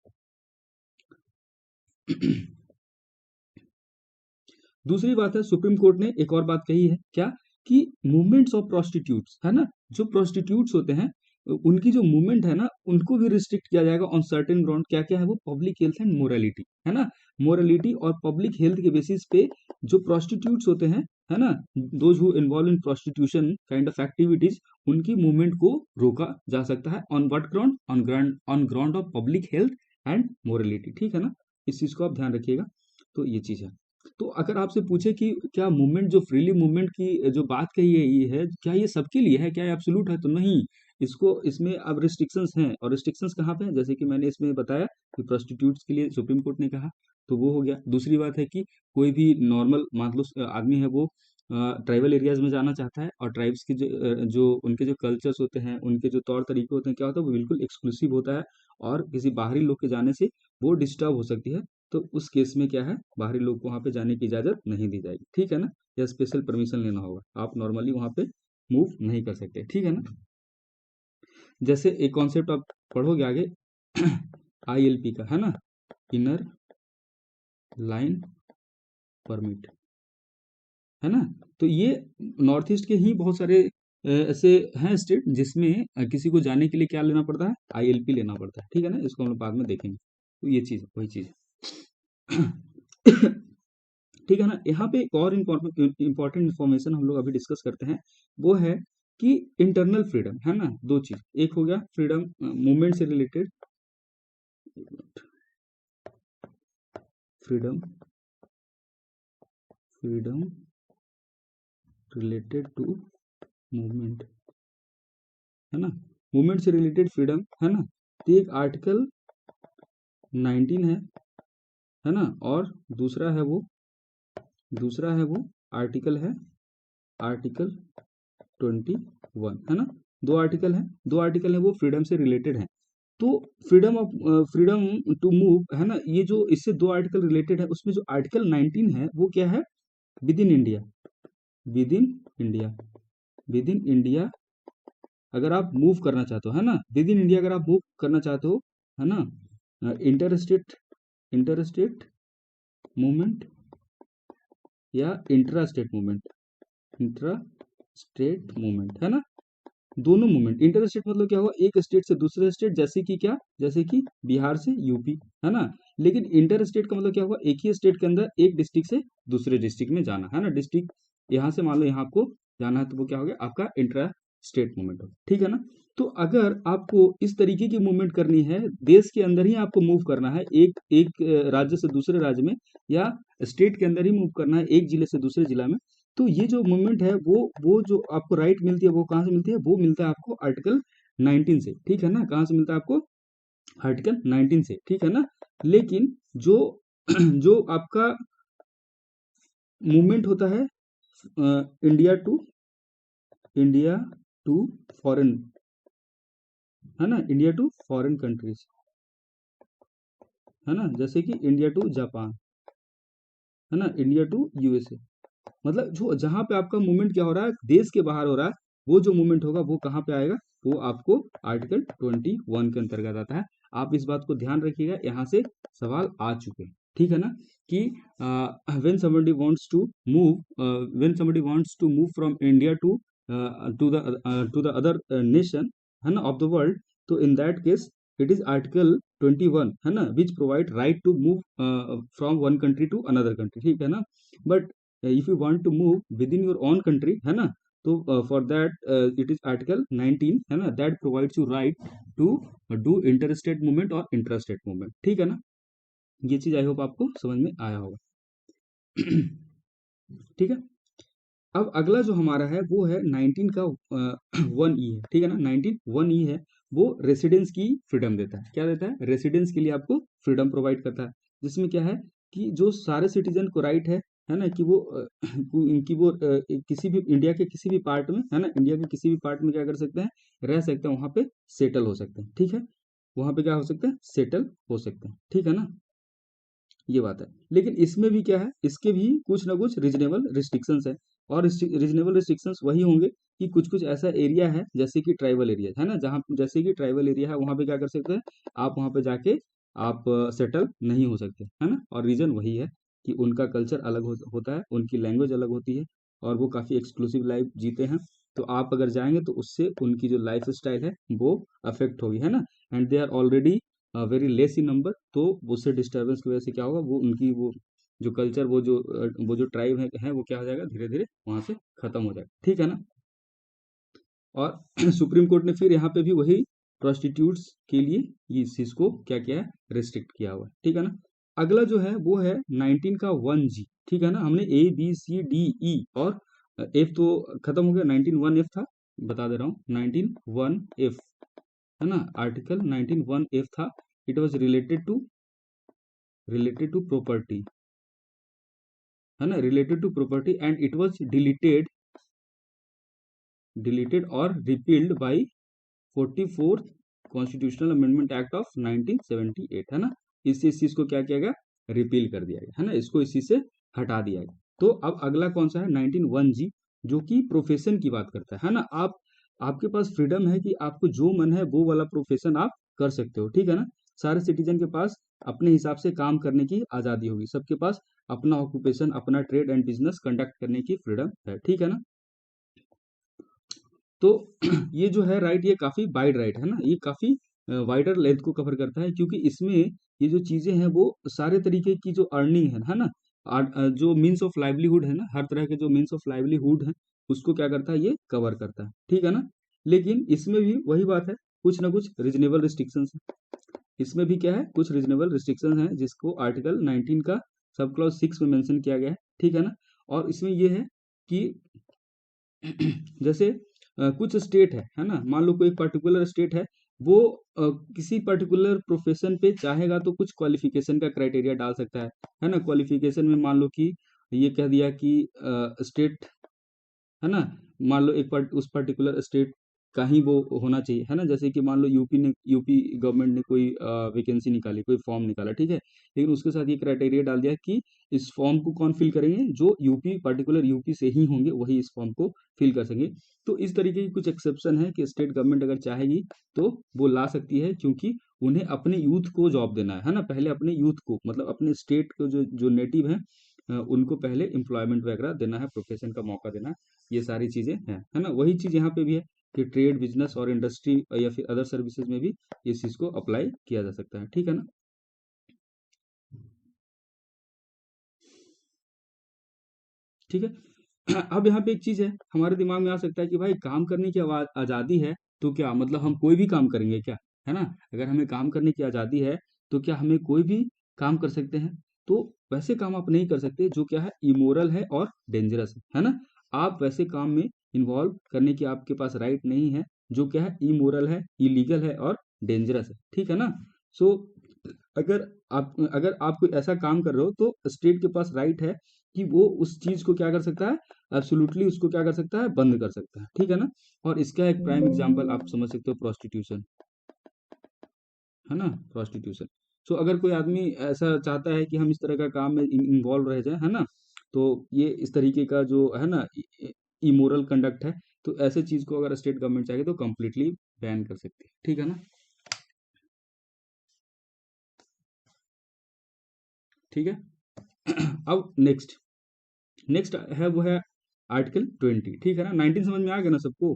दूसरी बात है, सुप्रीम कोर्ट ने एक और बात कही है क्या, कि मूवमेंट्स ऑफ प्रोस्टिट्यूट्स, है ना, जो प्रोस्टिट्यूट्स होते हैं उनकी जो मूवमेंट है ना उनको भी रिस्ट्रिक्ट किया जाएगा ऑन सर्टेन ग्राउंड। क्या क्या है वो, पब्लिक हेल्थ एंड मोरालिटी, है ना, मोरालिटी और पब्लिक हेल्थ के बेसिस पे जो प्रोस्टिट्यूट्स होते हैं, है ना, those who involve in prostitution kind of activities, उनकी मूवमेंट को रोका जा सकता है on what ground, on ground of public health and morality, ठीक है ना। इस चीज को आप ध्यान रखिएगा। तो ये चीज है। तो अगर आपसे पूछे कि क्या मूवमेंट, जो फ्रीली मूवमेंट की जो बात कही है, ये है क्या, ये सबके लिए है क्या, एब्सोल्यूट है, तो नहीं। इसको, इसमें अब रिस्ट्रिक्शंस हैं, और रिस्ट्रिक्शंस कहाँ पे हैं, जैसे कि मैंने इसमें बताया कि प्रोस्टिट्यूट्स के लिए सुप्रीम कोर्ट ने कहा, तो वो हो गया। दूसरी बात है कि कोई भी नॉर्मल मान लो आदमी है, वो ट्राइबल एरियाज में जाना चाहता है, और ट्राइब्स के जो उनके जो कल्चर्स होते हैं, उनके जो तौर तरीके होते हैं, क्या होता है, वो बिल्कुल एक्सक्लूसिव होता है, और किसी बाहरी लोग के जाने से वो डिस्टर्ब हो सकती है। तो उस केस में क्या है, बाहरी लोग को वहाँ पे जाने की इजाज़त नहीं दी जाएगी, ठीक है ना। या स्पेशल परमिशन लेना होगा, आप नॉर्मली वहाँ पे मूव नहीं कर सकते, ठीक है ना। जैसे एक कॉन्सेप्ट आप पढ़ोगे आगे आईएलपी का, है ना, इनर लाइन परमिट, है ना। तो ये नॉर्थ ईस्ट के ही बहुत सारे ऐसे हैं स्टेट जिसमें किसी को जाने के लिए क्या लेना पड़ता है, आईएलपी लेना पड़ता है, ठीक है ना। इसको हम लोग बाद में देखेंगे। तो ये चीज़ वही चीज़ है ठीक है ना। यहाँ पे एक और इम्पोर्टेंट इन्फॉर्मेशन हम लोग अभी डिस्कस करते हैं, वो है कि इंटरनल फ्रीडम, है ना। दो चीज, एक हो गया फ्रीडम मूवमेंट से related, freedom freedom related to movement, है ना। मूवमेंट से रिलेटेड फ्रीडम, है ना। तो एक आर्टिकल 19 है ना, और दूसरा है वो आर्टिकल 21, है ना। दो आर्टिकल है वो फ्रीडम से रिलेटेड है। तो फ्रीडम टू मूव, है ना, ये जो इससे दो आर्टिकल रिलेटेड है, उसमें जो आर्टिकल 19 है वो क्या है, with in India, with in India, with in India अगर आप मूव करना चाहते हो, है ना, विद इन इंडिया अगर आप मूव करना चाहते हो, है ना, इंटर स्टेट मूवमेंट या इंट्रा स्टेट मूवमेंट, है ना। दोनों मूवमेंट, इंटर स्टेट मतलब क्या हुआ, एक स्टेट से दूसरे स्टेट, जैसे कि क्या, जैसे कि बिहार से यूपी, है ना। लेकिन इंटर स्टेट का मतलब क्या हुआ, एक ही स्टेट के अंदर एक डिस्ट्रिक्ट से दूसरे डिस्ट्रिक्ट में जाना, है ना। डिस्ट्रिक्ट यहाँ से मान लो यहाँ आपको जाना है, तो वो क्या हो गया, आपका इंट्रा स्टेट मूवमेंट हो, ठीक है ना। तो अगर आपको इस तरीके की मूवमेंट करनी है, देश के अंदर ही आपको मूव करना है, एक एक राज्य से दूसरे राज्य में, या स्टेट के अंदर ही मूव करना है, एक जिले से दूसरे जिला में, तो ये जो मूवमेंट है, वो जो आपको राइट मिलती है, वो कहाँ से मिलती है, वो मिलता है आपको आर्टिकल 19 से, ठीक है ना। कहाँ से मिलता है आपको, आर्टिकल 19 से, ठीक है ना। लेकिन जो जो आपका मूवमेंट होता है India to India to foreign, है ना, इंडिया टू फॉरेन कंट्रीज, है ना, जैसे कि इंडिया टू जापान, है ना, इंडिया टू यूएसए, मतलब जो जहां पे आपका मूवमेंट क्या हो रहा है, देश के बाहर हो रहा है, वो जो मूवमेंट होगा वो कहाँ पे आएगा, वो आपको आर्टिकल 21 के अंतर्गत आता है। आप इस बात को ध्यान रखिएगा, यहाँ से सवाल आ चुके हैं, ठीक है ना। कि when somebody wants to move from India to the other nation, है ना, ऑफ द वर्ल्ड, तो in that case it is article 21, है ना, which provide right to move from one country to another country, ठीक है ना। But if you want to move within your own country, है ना, तो for that it is article 19, है ना, that provides you right to do interstate movement और intrastate movement, ठीक है ना। ये चीज आई होप आपको समझ में आया होगा ठीक है। अब अगला जो हमारा है वो है 19 का 1E है, ठीक है ना। 19 1E है, वो रेसिडेंस की फ्रीडम देता है। क्या देता है, रेसिडेंस के लिए आपको फ्रीडम प्रोवाइड करता है, जिसमें क्या है कि जो सारे सिटीजन को राइट है ना, कि वो किसी भी इंडिया के किसी भी पार्ट में, है ना, इंडिया के किसी भी पार्ट में क्या कर सकते हैं, रह सकते हैं, वहां पे सेटल हो सकते हैं, ठीक है। वहां पे क्या हो सकते हैं, सेटल हो सकते हैं, ठीक है ना। ये बात है। लेकिन इसमें भी क्या है, इसके भी कुछ ना कुछ रीजनेबल रिस्ट्रिक्शंस है, और रीजनेबल रिस्ट्रिक्शंस वही होंगे कि कुछ कुछ ऐसा एरिया है, जैसे कि ट्राइबल एरिया, है ना, जहाँ जैसे कि ट्राइबल एरिया है, वहाँ पे क्या कर सकते हैं, आप वहाँ पे जाके आप सेटल नहीं हो सकते, है ना। और रीजन वही है कि उनका कल्चर अलग होता है, उनकी लैंग्वेज अलग होती है, और वो काफ़ी एक्सक्लूसिव लाइफ जीते हैं। तो आप अगर जाएंगे तो उससे उनकी जो लाइफ स्टाइल है वो अफेक्ट होगी, है ना। And they are already very less in number, तो उससे डिस्टर्बेंस की वजह से क्या होगा, वो उनकी वो जो कल्चर, वो जो ट्राइब है वो क्या हो जाएगा, धीरे धीरे वहां से खत्म हो जाएगा, ठीक है ना। और सुप्रीम कोर्ट ने फिर यहाँ पे भी वही प्रोस्टिट्यूट्स के लिए ये इस चीज को क्या किया है, रिस्ट्रिक्ट किया हुआ है, ठीक है ना। अगला जो है वो है 19 का 1G, ठीक है ना। हमने ABCDE और एफ तो खत्म हो गया, 19(1)(f था, बता दे रहा हूँ, 19(1)(f) है ना, आर्टिकल 19(1)(f) था। It was related to property, है ना, related to property, and it was deleted और repealed by 44th constitutional amendment act of 1978, है ना। इससे इस चीज को क्या किया गया, रिपील कर दिया गया, है ना, इसको इसी से हटा दिया गया। तो अब अगला कौन सा है, 19(1)(g), जो कि प्रोफेशन की बात करता है ना। आपके पास फ्रीडम है कि आपको जो मन है वो वाला प्रोफेशन आप कर सकते हो, ठीक है ना। सारे सिटीजन के पास अपने हिसाब से काम करने की आजादी होगी, सबके पास अपना ऑक्यूपेशन, अपना ट्रेड एंड बिजनेस कंडक्ट करने की फ्रीडम है, ठीक है ना। तो ये जो है राइट, ये काफी वाइड राइट है ना, ये काफी वाइडर लेंथ को कवर करता है, क्योंकि इसमें ये जो चीजें हैं वो सारे तरीके की जो अर्निंग है ना, जो मीन्स ऑफ लाइवलीहुड है ना, हर तरह के जो मीन्स ऑफ लाइवलीहुड है उसको क्या करता है, ये कवर करता है, ठीक है ना। लेकिन इसमें भी वही बात है, कुछ ना कुछ रीजनेबल रिस्ट्रिक्शंस है। इसमें भी क्या है, कुछ रीजनेबल रिस्ट्रिक्शंस हैं, जिसको आर्टिकल 19 का सब क्लॉज 6 में मेंशन किया गया है, ठीक है ना। और इसमें ये है कि जैसे कुछ स्टेट है ना, मान लो कोई पर्टिकुलर स्टेट है, वो किसी पर्टिकुलर प्रोफेशन पे चाहेगा तो कुछ क्वालिफिकेशन का क्राइटेरिया डाल सकता है ना। क्वालिफिकेशन में मान लो कि ये कह दिया कि स्टेट, है ना, मान लो उस पर्टिकुलर स्टेट का ही वो होना चाहिए, है ना। जैसे कि मान लो यूपी गवर्नमेंट ने कोई वैकेंसी निकाली, कोई फॉर्म निकाला, ठीक है, लेकिन उसके साथ ये क्राइटेरिया डाल दिया कि इस फॉर्म को कौन फिल करेंगे, जो पर्टिकुलर यूपी से ही होंगे वही इस फॉर्म को फिल कर सकेंगे। तो इस तरीके की कुछ एक्सेप्शन है कि स्टेट गवर्नमेंट अगर चाहेगी तो वो ला सकती है, क्योंकि उन्हें अपने यूथ को जॉब देना है ना, पहले अपने यूथ को, मतलब अपने स्टेट को जो जो नेटिव है, उनको पहले एम्प्लॉयमेंट वगैरह देना है, प्रोफेशन का मौका देना है, ये सारी चीजें हैं, है ना। वही चीज यहाँ पे भी है कि ट्रेड, बिजनेस और इंडस्ट्री या फिर अदर सर्विसेज में भी इस चीज को अप्लाई किया जा सकता है, ठीक है ना। ठीक है। अब यहाँ पे एक चीज है, हमारे दिमाग में आ सकता है कि भाई काम करने की आजादी है तो क्या मतलब हम कोई भी काम करेंगे क्या, है ना। अगर हमें काम करने की आजादी है तो क्या हमें कोई भी काम कर सकते हैं, तो वैसे काम आप नहीं कर सकते जो क्या है, इमोरल है और डेंजरस है ना। आप वैसे काम में इन्वॉल्व करने की आपके पास राइट नहीं है, जो क्या है, इमोरल है, इलीगल है और डेंजरस है, ठीक है ना। सो अगर आप कोई ऐसा काम कर रहे हो तो स्टेट के पास राइट है कि वो उस चीज को क्या कर सकता है, एब्सोल्युटली उसको क्या कर सकता है, बंद कर सकता है, ठीक है ना। और इसका एक प्राइम एग्जांपल आप समझ सकते हो, प्रोस्टिट्यूशन, है ना, प्रोस्टिट्यूशन। सो अगर कोई आदमी ऐसा चाहता है कि हम इस तरह का काम में इन्वॉल्व रह जाए, है ना, तो ये इस तरीके का जो है ना, इमोरल कंडक्ट है, तो ऐसे चीज को अगर स्टेट गवर्नमेंट चाहे तो कंप्लीटली बैन कर सकती है, ठीक है ना। ठीक है। अब नेक्स्ट नेक्स्ट है वो है आर्टिकल 20, ठीक है ना। 19 समझ में आ गया ना सबको।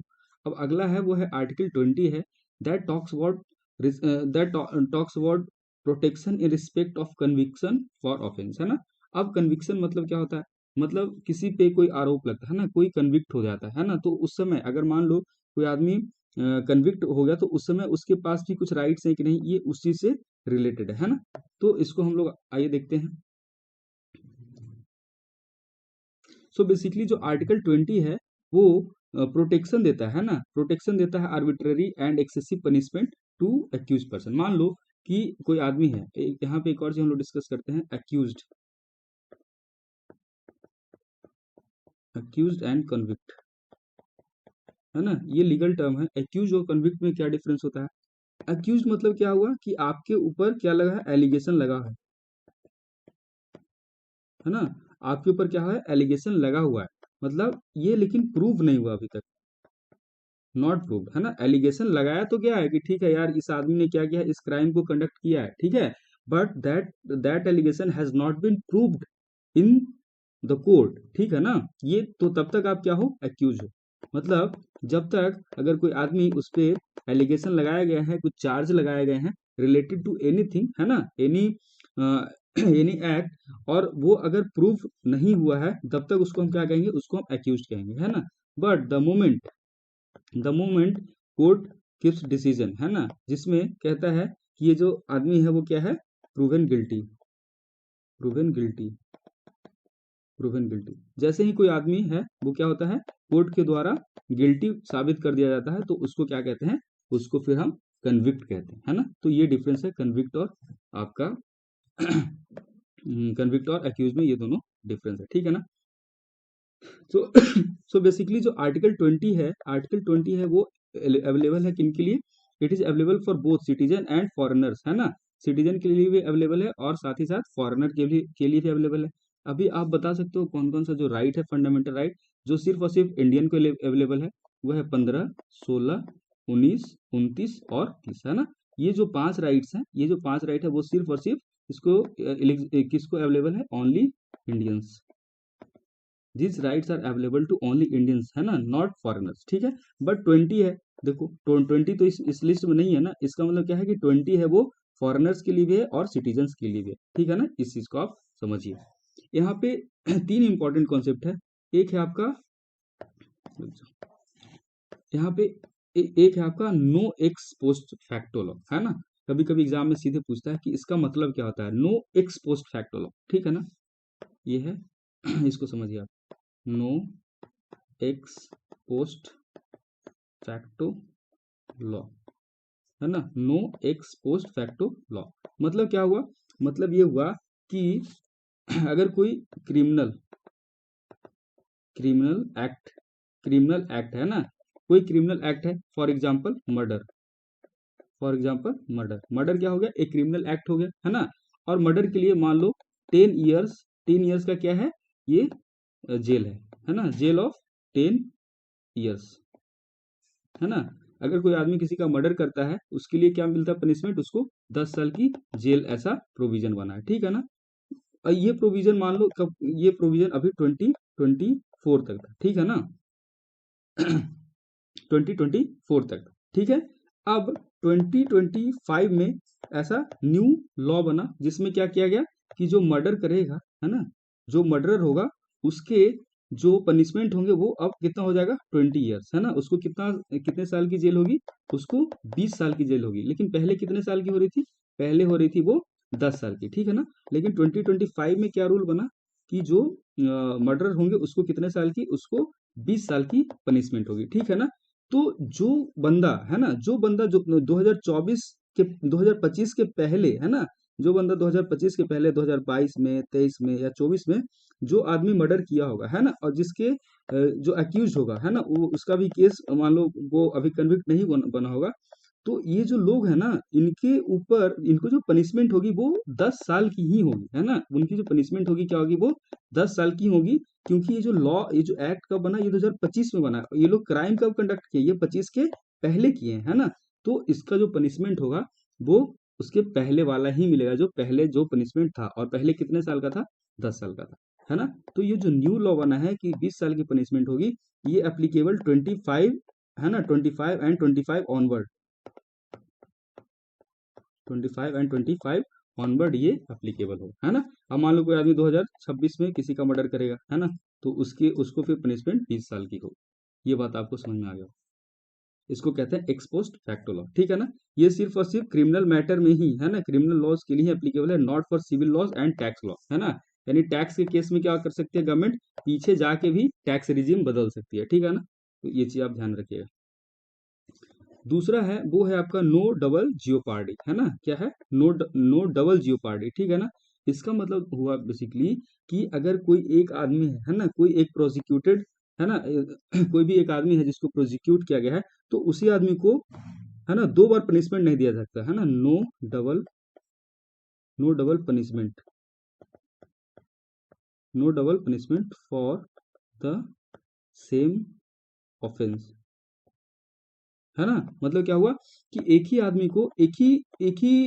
अब अगला है वो है आर्टिकल 20 है, that talks about that talks about protection in respect of conviction for offence, है ना। अब कन्विक्शन मतलब क्या होता है, मतलब किसी पे कोई आरोप लगता है ना, कोई कन्विक्ट हो जाता है ना, तो उस समय अगर मान लो कोई आदमी कन्विक्ट हो गया, तो उस समय उसके पास भी कुछ राइट्स हैं कि नहीं, ये उस चीज से रिलेटेड है ना। तो इसको हम लोग आइए देखते हैं। सो बेसिकली जो आर्टिकल 20 है वो प्रोटेक्शन देता है ना, प्रोटेक्शन देता है arbitrary and excessive punishment to accuse person. मान लो कि कोई आदमी है, यहाँ पे एक और चीज हम लोग डिस्कस करते हैं, एक्यूज्ड एंड कन्विक्ट, है ना, ये लीगल टर्म है। एक्यूज और कन्विक्ट में क्या डिफरेंस होता है। एक्यूज मतलब क्या हुआ कि आपके ऊपर क्या लगा है, एलिगेशन लगा है ना, आपके ऊपर क्या है, एलिगेशन लगा हुआ है, मतलब ये लेकिन प्रूव नहीं हुआ अभी तक, नॉट प्रूव्ड, है ना। एलिगेशन लगाया तो क्या है कि ठीक है यार, इस आदमी ने क्या किया, इस क्राइम को कंडक्ट किया है, ठीक है, but that allegation has not been proved in the court, ठीक है ना। ये तो तब तक आप क्या हो, एक्यूज हो, मतलब जब तक अगर कोई आदमी उस पे एलिगेशन लगाया गया है, कुछ चार्ज लगाए गए हैं रिलेटेड टू एनीथिंग, है ना, एनी एनी एक्ट, और वो अगर प्रूफ नहीं हुआ है तब तक उसको हम क्या कहेंगे, उसको हम एक्यूज कहेंगे, है ना। But the moment court gives decision, है ना, जिसमें कहता है कि ये जो आदमी है वो क्या है, proven guilty, proven guilty, proven guilty. जैसे ही कोई आदमी है वो क्या होता है, कोर्ट के द्वारा गिल्टी साबित कर दिया जाता है, तो उसको क्या कहते हैं, उसको फिर हम कन्विक्ट कहते हैं, है ना। तो ये डिफरेंस है कन्विक्ट और आपका कन्विक्ट और अक्यूज में, ये दोनों डिफरेंस है, ठीक है ना। सो सो बेसिकली जो आर्टिकल 20 है वो अवेलेबल है किन के लिए, it is available for both citizen and foreigners, है ना। सिटीजन के लिए भी अवेलेबल है और साथ ही साथ फॉरेनर के लिए भी अवेलेबल है। अभी आप बता सकते हो कौन कौन सा जो राइट है, फंडामेंटल राइट, जो सिर्फ और सिर्फ इंडियन को अवेलेबल है, वो है 15, 16, 19, 29 और 30, है ना। ये जो 5 राइट्स हैं, ये जो 5 राइट है वो सिर्फ और सिर्फ इसको किसको अवेलेबल है, only Indians. This rights are available to only Indians, है ना, नॉट फॉरेनर्स, ठीक है। बट 20 है, देखो 20 तो इस लिस्ट में नहीं है ना, इसका मतलब क्या है कि 20 है वो फॉरेनर्स के लिए भी है और सिटीजन्स के लिए भी है, ठीक है ना। इस चीज को आप समझिए। यहाँ पे 3 इंपॉर्टेंट कॉन्सेप्ट है। एक है आपका, यहाँ पे एक है आपका no ex post facto law, है ना। कभी कभी एग्जाम में सीधे पूछता है कि इसका मतलब क्या होता है, no ex post facto law, ठीक है ना। ये है इसको समझिए आप, no ex post facto law, है ना। No ex post facto law मतलब क्या हुआ, मतलब ये हुआ कि अगर कोई क्रिमिनल क्रिमिनल एक्ट है ना, कोई क्रिमिनल एक्ट है, फॉर एग्जाम्पल मर्डर क्या हो गया, एक क्रिमिनल एक्ट हो गया, है ना। और मर्डर के लिए मान लो 10 इयर्स का क्या है, ये जेल है ना, जेल ऑफ 10 इयर्स, है ना। अगर कोई आदमी किसी का मर्डर करता है, उसके लिए क्या मिलता है पनिशमेंट, उसको 10 साल की जेल, ऐसा प्रोविजन बना है, ठीक है ना। और ये प्रोविजन मान लो कब, ये प्रोविजन अभी 2024 तक था, ठीक है ना। 2024 तक, ठीक है। अब 2025 में ऐसा न्यू लॉ बना, जिसमें क्या किया गया कि जो मर्डर करेगा, है ना, जो मर्डरर होगा, उसके जो पनिशमेंट होंगे वो अब कितना हो जाएगा, 20 इयर्स, है ना। उसको कितने साल की जेल होगी, उसको 20 साल की जेल होगी। लेकिन पहले कितने साल की हो रही थी, पहले हो रही थी वो 10 साल की, ठीक है ना। लेकिन 2025 में क्या रूल बना कि जो मर्डरर होंगे उसको कितने साल की, उसको 20 साल की पनिशमेंट होगी, ठीक है ना। तो जो बंदा है ना, जो बंदा जो 2024 के 2025 के पहले, है ना, जो बंदा 2025 के पहले 2022 में, 23 में या 24 में जो आदमी मर्डर किया होगा, है ना, और जिसके जो अक्यूज होगा, है ना, वो उसका भी केस मान लो वो अभी कन्विक्ट नहीं बना होगा, तो ये जो लोग हैं ना, इनके ऊपर इनको जो पनिशमेंट होगी वो 10 साल की ही होगी, है ना। उनकी जो पनिशमेंट होगी क्या होगी, वो 10 साल की होगी। क्योंकि ये जो लॉ, ये जो एक्ट कब बना, ये 2025 में बना। ये लोग क्राइम कब कंडक्ट किए, ये 25 के पहले किए हैं, है ना। तो इसका जो पनिशमेंट होगा वो उसके पहले वाला ही मिलेगा, जो पहले जो पनिशमेंट था, और पहले कितने साल का था, 10 साल का था, है ना। तो ये जो न्यू लॉ बना है कि 20 साल की पनिशमेंट होगी, ये एप्लीकेबल 25, है ना, 25 एंड 25 ऑनवर्ड ये एप्लीकेबल हो, है ना। अब मान लो कोई आदमी 2026 में किसी का मर्डर करेगा, है ना, तो उसको फिर पनिशमेंट 20 साल की हो। ये बात आपको समझ में आ गया, इसको कहते हैं एक्स पोस्ट फैक्टो लॉ, ठीक है ना। ये सिर्फ और सिर्फ क्रिमिनल मैटर में ही, है ना, क्रिमिनल लॉज के लिए एप्लीकेबल है, not for civil laws and tax law, है ना। यानी टैक्स के केस में क्या कर सकती है गवर्नमेंट, पीछे जाके भी टैक्स रिजीम बदल सकती है, ठीक है ना। तो ये चीज आप ध्यान रखिएगा। दूसरा है वो है आपका नो डबल जियोपार्डी, है ना। क्या है, नो डबल जियोपार्डी, ठीक है ना। इसका मतलब हुआ बेसिकली कि अगर कोई एक आदमी है ना, कोई एक प्रोसिक्यूटेड, है ना, कोई भी एक आदमी है जिसको प्रोसिक्यूट किया गया है, तो उसी आदमी को, है ना, 2 बार पनिशमेंट नहीं दिया सकता, है ना। No double punishment, no double punishment for the same offence, है ना। मतलब क्या हुआ कि एक ही आदमी को एक ही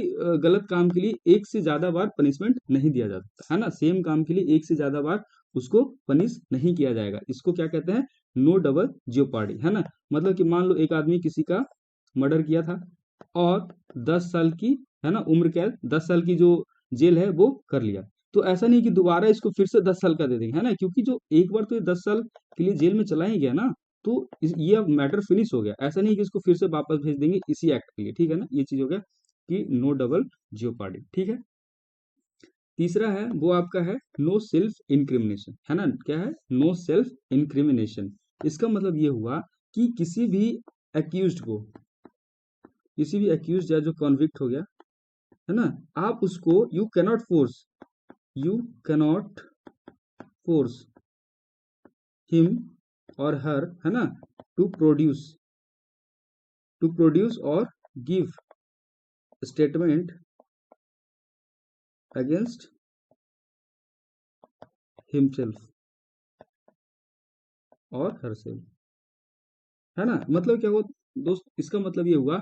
गलत काम के लिए एक से ज्यादा बार पनिशमेंट नहीं दिया जाता, है ना। सेम काम के लिए एक से ज्यादा बार उसको पनिश नहीं किया जाएगा। इसको क्या कहते हैं, नो डबल जियोपार्डी, है ना। मतलब कि मान लो एक आदमी किसी का मर्डर किया था और 10 साल की, है ना, उम्र कैद, 10 साल की जो जेल है वो कर लिया, तो ऐसा नहीं कि दोबारा इसको फिर से 10 साल का दे देंगे, है ना। क्योंकि जो एक बार तो ये 10 साल के लिए जेल में चला ही गया ना, तो ये अब मैटर फिनिश हो गया। ऐसा नहीं कि इसको फिर से वापस भेज देंगे इसी एक्ट के लिए, ठीक है ना। ये चीज हो गया कि नो डबल जियोपार्डी, ठीक है। तीसरा है वो आपका है नो सेल्फ इंक्रिमिनेशन, है ना, क्या है, नो सेल्फ इंक्रिमिनेशन। इसका मतलब ये हुआ कि किसी भी एक्यूज या जो कॉन्विक्ट हो गया, है ना, आप उसको यू कैनॉट फोर्स हिम और हर, है ना, टू प्रोड्यूस और गिव स्टेटमेंट अगेंस्ट हिमसेल्फ और हरसेल्फ, है ना। मतलब क्या हुआ दोस्त, इसका मतलब ये हुआ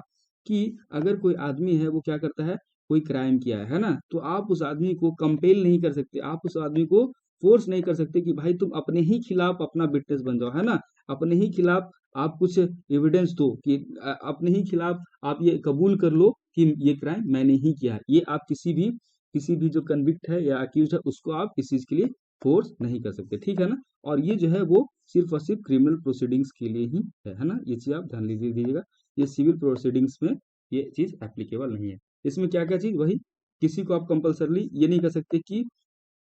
कि अगर कोई आदमी है वो क्या करता है, कोई क्राइम किया है ना, तो आप उस आदमी को कंपेल नहीं कर सकते, आप उस आदमी को फोर्स नहीं कर सकते कि भाई तुम अपने ही खिलाफ अपना विटनेस बन जाओ, है ना, अपने ही खिलाफ आप कुछ एविडेंस दो कि अपने ही खिलाफ आप ये कबूल कर लो कि ये क्राइम मैंने ही किया है। ये आप किसी भी जो कन्विक्ट है या अक्यूज है उसको आप इस चीज के लिए फोर्स नहीं कर सकते, ठीक है ना। और ये जो है वो सिर्फ और सिर्फ क्रिमिनल प्रोसीडिंग्स के लिए ही है ना, ये चीज आप ध्यान दीजिएगा। ये सिविल प्रोसीडिंग्स में ये चीज एप्लीकेबल नहीं है। इसमें क्या क्या चीज, वही किसी को आप कंपलसरली ये नहीं कर सकते कि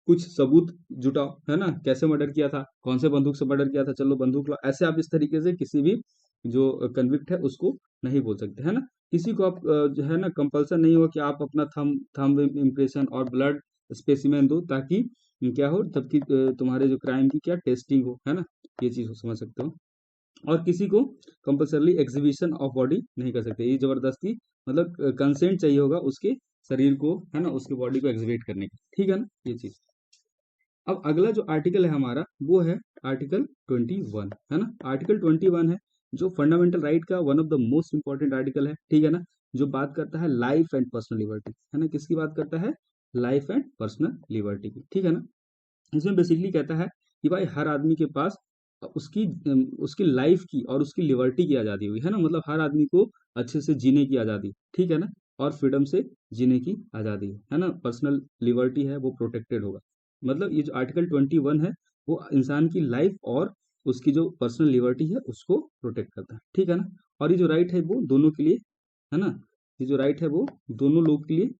कुछ सबूत जुटाओ, है ना, कैसे मर्डर किया था, कौन से बंदूक से मर्डर किया था, चलो बंदूक लो, ऐसे आप इस तरीके से किसी भी जो कन्विक्ट है उसको नहीं बोल सकते, है ना। किसी को आप जो है ना कंपल्सन नहीं हो कि आप अपना थंब इम्प्रेशन और ब्लड स्पेसिमेन दो, ताकि क्या हो, तब की तुम्हारे जो क्राइम की क्या टेस्टिंग हो, है ना, ये चीज समझ सकते हो। और किसी को कंपल्सरली एग्जीबिशन ऑफ बॉडी नहीं कर सकते, ये जबरदस्ती मतलब कंसेंट चाहिए होगा उसके शरीर को, है ना, उसके बॉडी को एग्जिबिट करने की, ठीक है ना, ये चीज। अब अगला जो आर्टिकल है हमारा वो है आर्टिकल 21, है ना। आर्टिकल 21 है जो फंडामेंटल राइट का one of the most important article है, ठीक है ना, जो बात करता है लाइफ एंड पर्सनल लिबर्टी, है ना, किसकी बात करता है, लाइफ एंड पर्सनल लिबर्टी की, ठीक है ना। इसमें बेसिकली कहता है कि भाई हर आदमी के पास उसकी लाइफ की और उसकी लिबर्टी की आज़ादी हुई, है ना, मतलब हर आदमी को अच्छे से जीने की आज़ादी, ठीक है ना, और फ्रीडम से जीने की आज़ादी है ना, पर्सनल लिबर्टी है वो प्रोटेक्टेड होगा। मतलब ये जो आर्टिकल 21 है वो इंसान की लाइफ और उसकी जो पर्सनल लिबर्टी है उसको प्रोटेक्ट करता है, ठीक है ना। और ये जो राइट है वो दोनों के लिए, है ना, ये जो राइट है वो दोनों लोग के लिए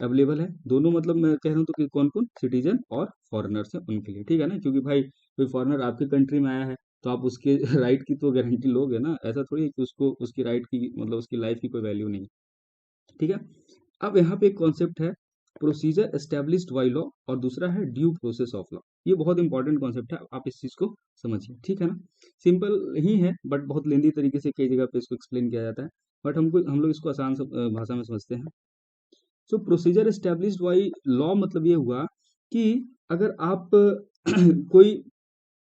अवेलेबल है। दोनों मतलब मैं कह रहा हूँ तो कि कौन कौन, सिटीजन और फॉरेनर्स हैं उनके लिए, ठीक है ना, क्योंकि भाई कोई फॉरेनर आपके कंट्री में आया है तो आप उसके राइट की तो गारंटी लोगे ना, ऐसा थोड़ी है कि उसको उसकी राइट की मतलब उसकी लाइफ की कोई वैल्यू नहीं है, ठीक है। अब यहाँ पे एक कॉन्सेप्ट है प्रोसीजर एस्टेब्लिश्ड बाई लॉ और दूसरा है ड्यू प्रोसेस ऑफ लॉ। ये बहुत इंपॉर्टेंट कॉन्सेप्ट है, आप इस चीज को समझिए, ठीक है ना। सिंपल ही है बट बहुत लेंदी तरीके से कई जगह पे इसको एक्सप्लेन किया जाता है, बट हम लोग इसको आसान भाषा में समझते हैं। सो प्रोसीजर एस्टेब्लिश्ड बाई लॉ मतलब ये हुआ कि अगर आप कोई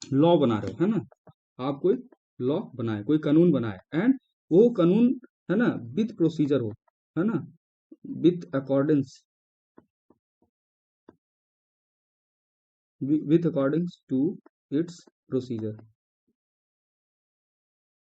लॉ बना रहे हो, है ना, आप कोई लॉ बनाए, कोई कानून बनाए, एंड वो कानून, है ना, विथ प्रोसीजर हो, है ना, with accordance with accordings to its procedure.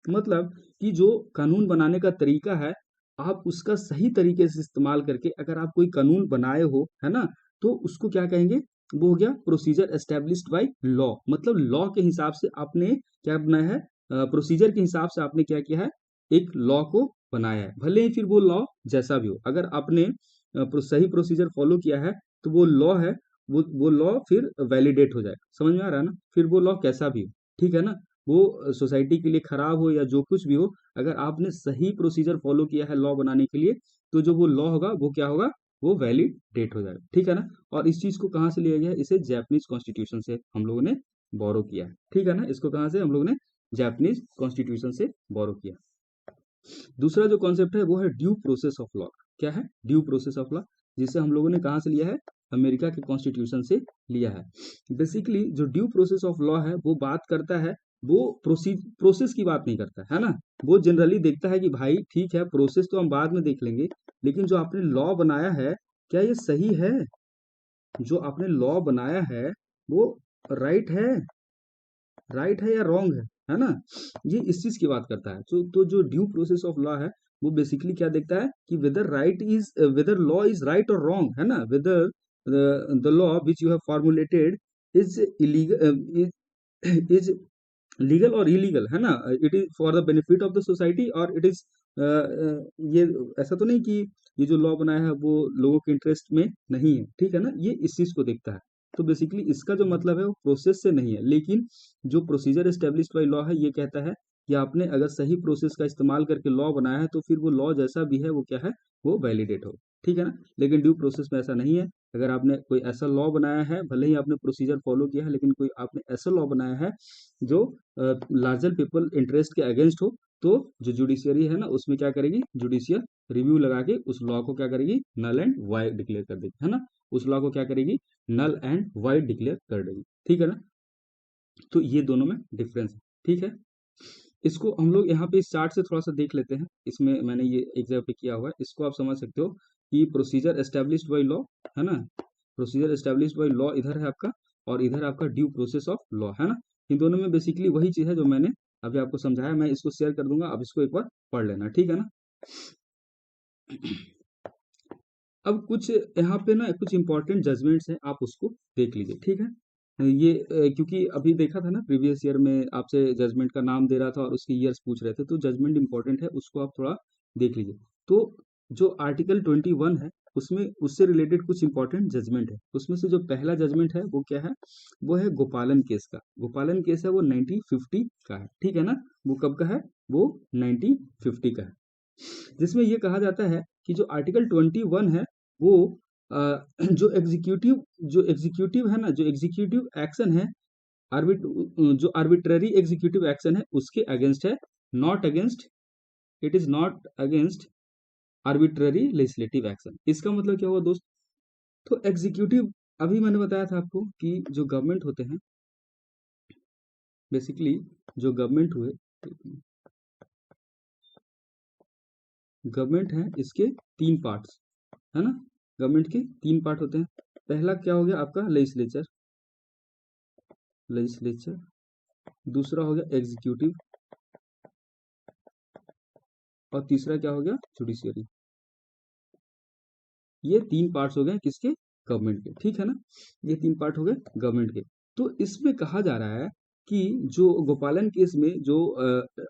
मतलब कि जो कानून बनाने का तरीका है आप उसका सही तरीके से इस्तेमाल करके अगर आप कोई कानून बनाए हो, है ना, तो उसको क्या कहेंगे, वो हो गया प्रोसीजर एस्टेब्लिश्ड बाय लॉ। मतलब लॉ के हिसाब से आपने क्या बनाया है, प्रोसीजर के हिसाब से आपने क्या किया है, एक लॉ को बनाया है, भले ही फिर वो लॉ जैसा भी हो, अगर आपने सही प्रोसीजर फॉलो किया है तो वो लॉ है, वो लॉ फिर वैलिडेट हो जाएगा, समझ में आ रहा है ना, फिर वो लॉ कैसा भी हो, ठीक है ना, वो सोसाइटी के लिए खराब हो या जो कुछ भी हो, अगर आपने सही प्रोसीजर फॉलो किया है लॉ बनाने के लिए तो जो वो लॉ होगा वो क्या होगा, वो वैलिड डेट हो जाएगा, ठीक है ना। और इस चीज को कहाँ से लिया गया है, इसे जापानीज कॉन्स्टिट्यूशन से हम लोगों ने बोरो किया है, ठीक है ना। इसको कहाँ से हम लोगों ने जापानीज कॉन्स्टिट्यूशन से बोरो किया। दूसरा जो कॉन्सेप्ट है वो है ड्यू प्रोसेस ऑफ लॉ। क्या है ड्यू प्रोसेस ऑफ लॉ, जिसे हम लोगों ने कहाँ से लिया है, अमेरिका के कॉन्स्टिट्यूशन से लिया है। बेसिकली जो ड्यू प्रोसेस ऑफ लॉ है वो बात करता है, वो प्रोसेस की बात नहीं करता है ना, वो जनरली देखता है कि भाई ठीक है प्रोसेस तो हम बाद में देख लेंगे, लेकिन जो आपने लॉ बनाया है क्या ये सही है, जो आपने लॉ बनाया है वो राइट है या रॉन्ग है ना, ये इस चीज की बात करता है। तो जो ड्यू प्रोसेस ऑफ लॉ है वो बेसिकली क्या देखता है कि वेदर लॉ इज राइट और रॉन्ग, है ना, whether the law which you have formulated is illegal, is legal और इलीगल, है ना, it is for the benefit of the society, और इट इज ये ऐसा तो नहीं कि ये जो लॉ बनाया है वो लोगों के इंटरेस्ट में नहीं है, ठीक है ना, ये इस चीज को देखता है। तो बेसिकली इसका जो मतलब है वो प्रोसेस से नहीं है, लेकिन जो प्रोसीजर एस्टेब्लिश्ड बाई लॉ है ये कहता है कि आपने अगर सही प्रोसेस का इस्तेमाल करके लॉ बनाया है तो फिर वो लॉ जैसा भी है वो क्या है, वो वैलिडेट हो, ठीक है ना। लेकिन ड्यू प्रोसेस में ऐसा नहीं है। अगर आपने कोई ऐसा लॉ बनाया है, भले ही आपने प्रोसीजर फॉलो किया है, लेकिन कोई आपने ऐसा लॉ बनाया है जो लार्जर पीपल इंटरेस्ट के अगेंस्ट हो, तो जो जुडिशियरी है ना उसमें क्या करेगी, जुडिशियल रिव्यू लगा के उस लॉ को क्या करेगी, नल एंड वाइड डिक्लेयर कर देगी, है ना। उस लॉ को क्या करेगी, नल एंड वाइड डिक्लेयर कर देगी, ठीक है ना। तो ये दोनों में डिफरेंस है, ठीक है। इसको हम लोग यहाँ पे इस चार्ट से थोड़ा सा देख लेते हैं, इसमें मैंने ये एक जगह पे किया हुआ है, इसको आप समझ सकते हो कि प्रोसीजर एस्टेब्लिश्ड बाई लॉ, है ना, प्रोसीजर एस्टेब्लिश्ड बाई लॉ इधर है आपका, और इधर आपका ड्यू प्रोसेस ऑफ लॉ, है ना। इन दोनों में बेसिकली वही चीज़ है जो मैंने अभी आपको समझाया, मैं इसको शेयर कर दूंगा, अब इसको एक बार पढ़ लेना, ठीक है ना। अब कुछ यहाँ पे ना कुछ इंपॉर्टेंट जजमेंट्स हैं, आप उसको देख लीजिए, ठीक है। ये क्योंकि अभी देखा था ना प्रीवियस ईयर में आपसे जजमेंट का नाम दे रहा था और उसके ईयर्स पूछ रहे थे, तो जजमेंट इंपॉर्टेंट है, उसको आप थोड़ा देख लीजिए। तो जो आर्टिकल 21 है उसमें उससे रिलेटेड कुछ इंपॉर्टेंट जजमेंट है, उसमें से जो पहला जजमेंट है वो क्या है, वो है गोपालन केस का। गोपालन केस है वो 1950 का है, ठीक है ना। वो कब का है, वो 1950 का है, जिसमें ये कहा जाता है कि जो आर्टिकल 21 है वो जो एग्जीक्यूटिव है ना, जो एग्जीक्यूटिव एक्शन है, आर्बिट जो आर्बिट्ररी एग्जीक्यूटिव एक्शन है उसके अगेंस्ट है, not against, it is not against arbitrary legislative action. इसका मतलब क्या हुआ दोस्त, तो एग्जीक्यूटिव, अभी मैंने बताया था आपको कि जो गवर्नमेंट होते हैं, बेसिकली जो गवर्नमेंट हुए, गवर्नमेंट है इसके तीन पार्ट्स, है ना, गवर्नमेंट के तीन पार्ट होते हैं। पहला क्या हो गया आपका, लेजिस्लेचर, लेजिस्लेचर, दूसरा हो गया एग्जीक्यूटिव, और तीसरा क्या हो गया, जुडिशियरी। ये तीन पार्ट्स हो गए किसके, गवर्नमेंट के, ठीक है ना। ये तीन पार्ट हो गए गवर्नमेंट के। तो इसमें कहा जा रहा है कि जो गोपालन केस में जो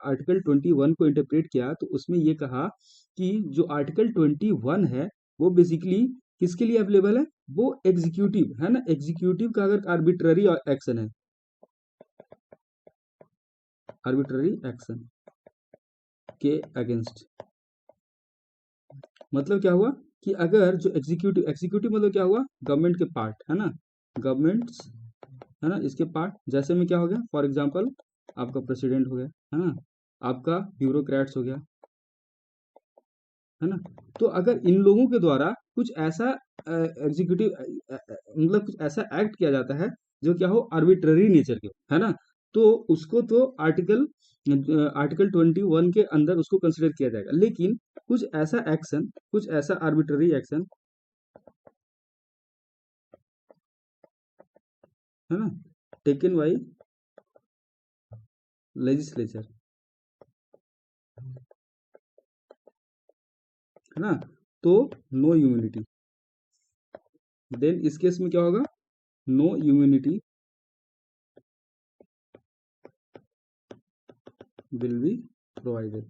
आर्टिकल 21 को इंटरप्रेट किया, तो उसमें ये कहा कि जो आर्टिकल 21 है वो बेसिकली किसके लिए अवेलेबल है, वो एग्जीक्यूटिव, है ना, एग्जीक्यूटिव का अगर आर्बिट्ररी एक्शन है, आर्बिट्ररी एक्शन के अगेंस्ट, मतलब क्या हुआ कि अगर जो एग्जीक्यूटिव, एग्जीक्यूटिव मतलब क्या हुआ, गवर्नमेंट के पार्ट, है ना, गवर्नमेंट्स, है ना, इसके पार्ट, जैसे में क्या हो गया, फॉर एग्जांपल आपका प्रेसिडेंट हो गया, है ना, आपका ब्यूरोक्रेट्स हो गया, है ना। तो अगर इन लोगों के द्वारा कुछ ऐसा एग्जीक्यूटिव मतलब कुछ ऐसा एक्ट किया जाता है जो क्या हो, आर्बिट्ररी नेचर के, है ना, तो उसको तो आर्टिकल 21 के अंदर उसको कंसिडर किया जाएगा। लेकिन कुछ ऐसा एक्शन, कुछ ऐसा आर्बिट्ररी एक्शन, है ना, टेकन बाई लेजिस्लेचर, है ना, तो नो इम्यूनिटी, देन इस केस में क्या होगा, no immunity will be provided,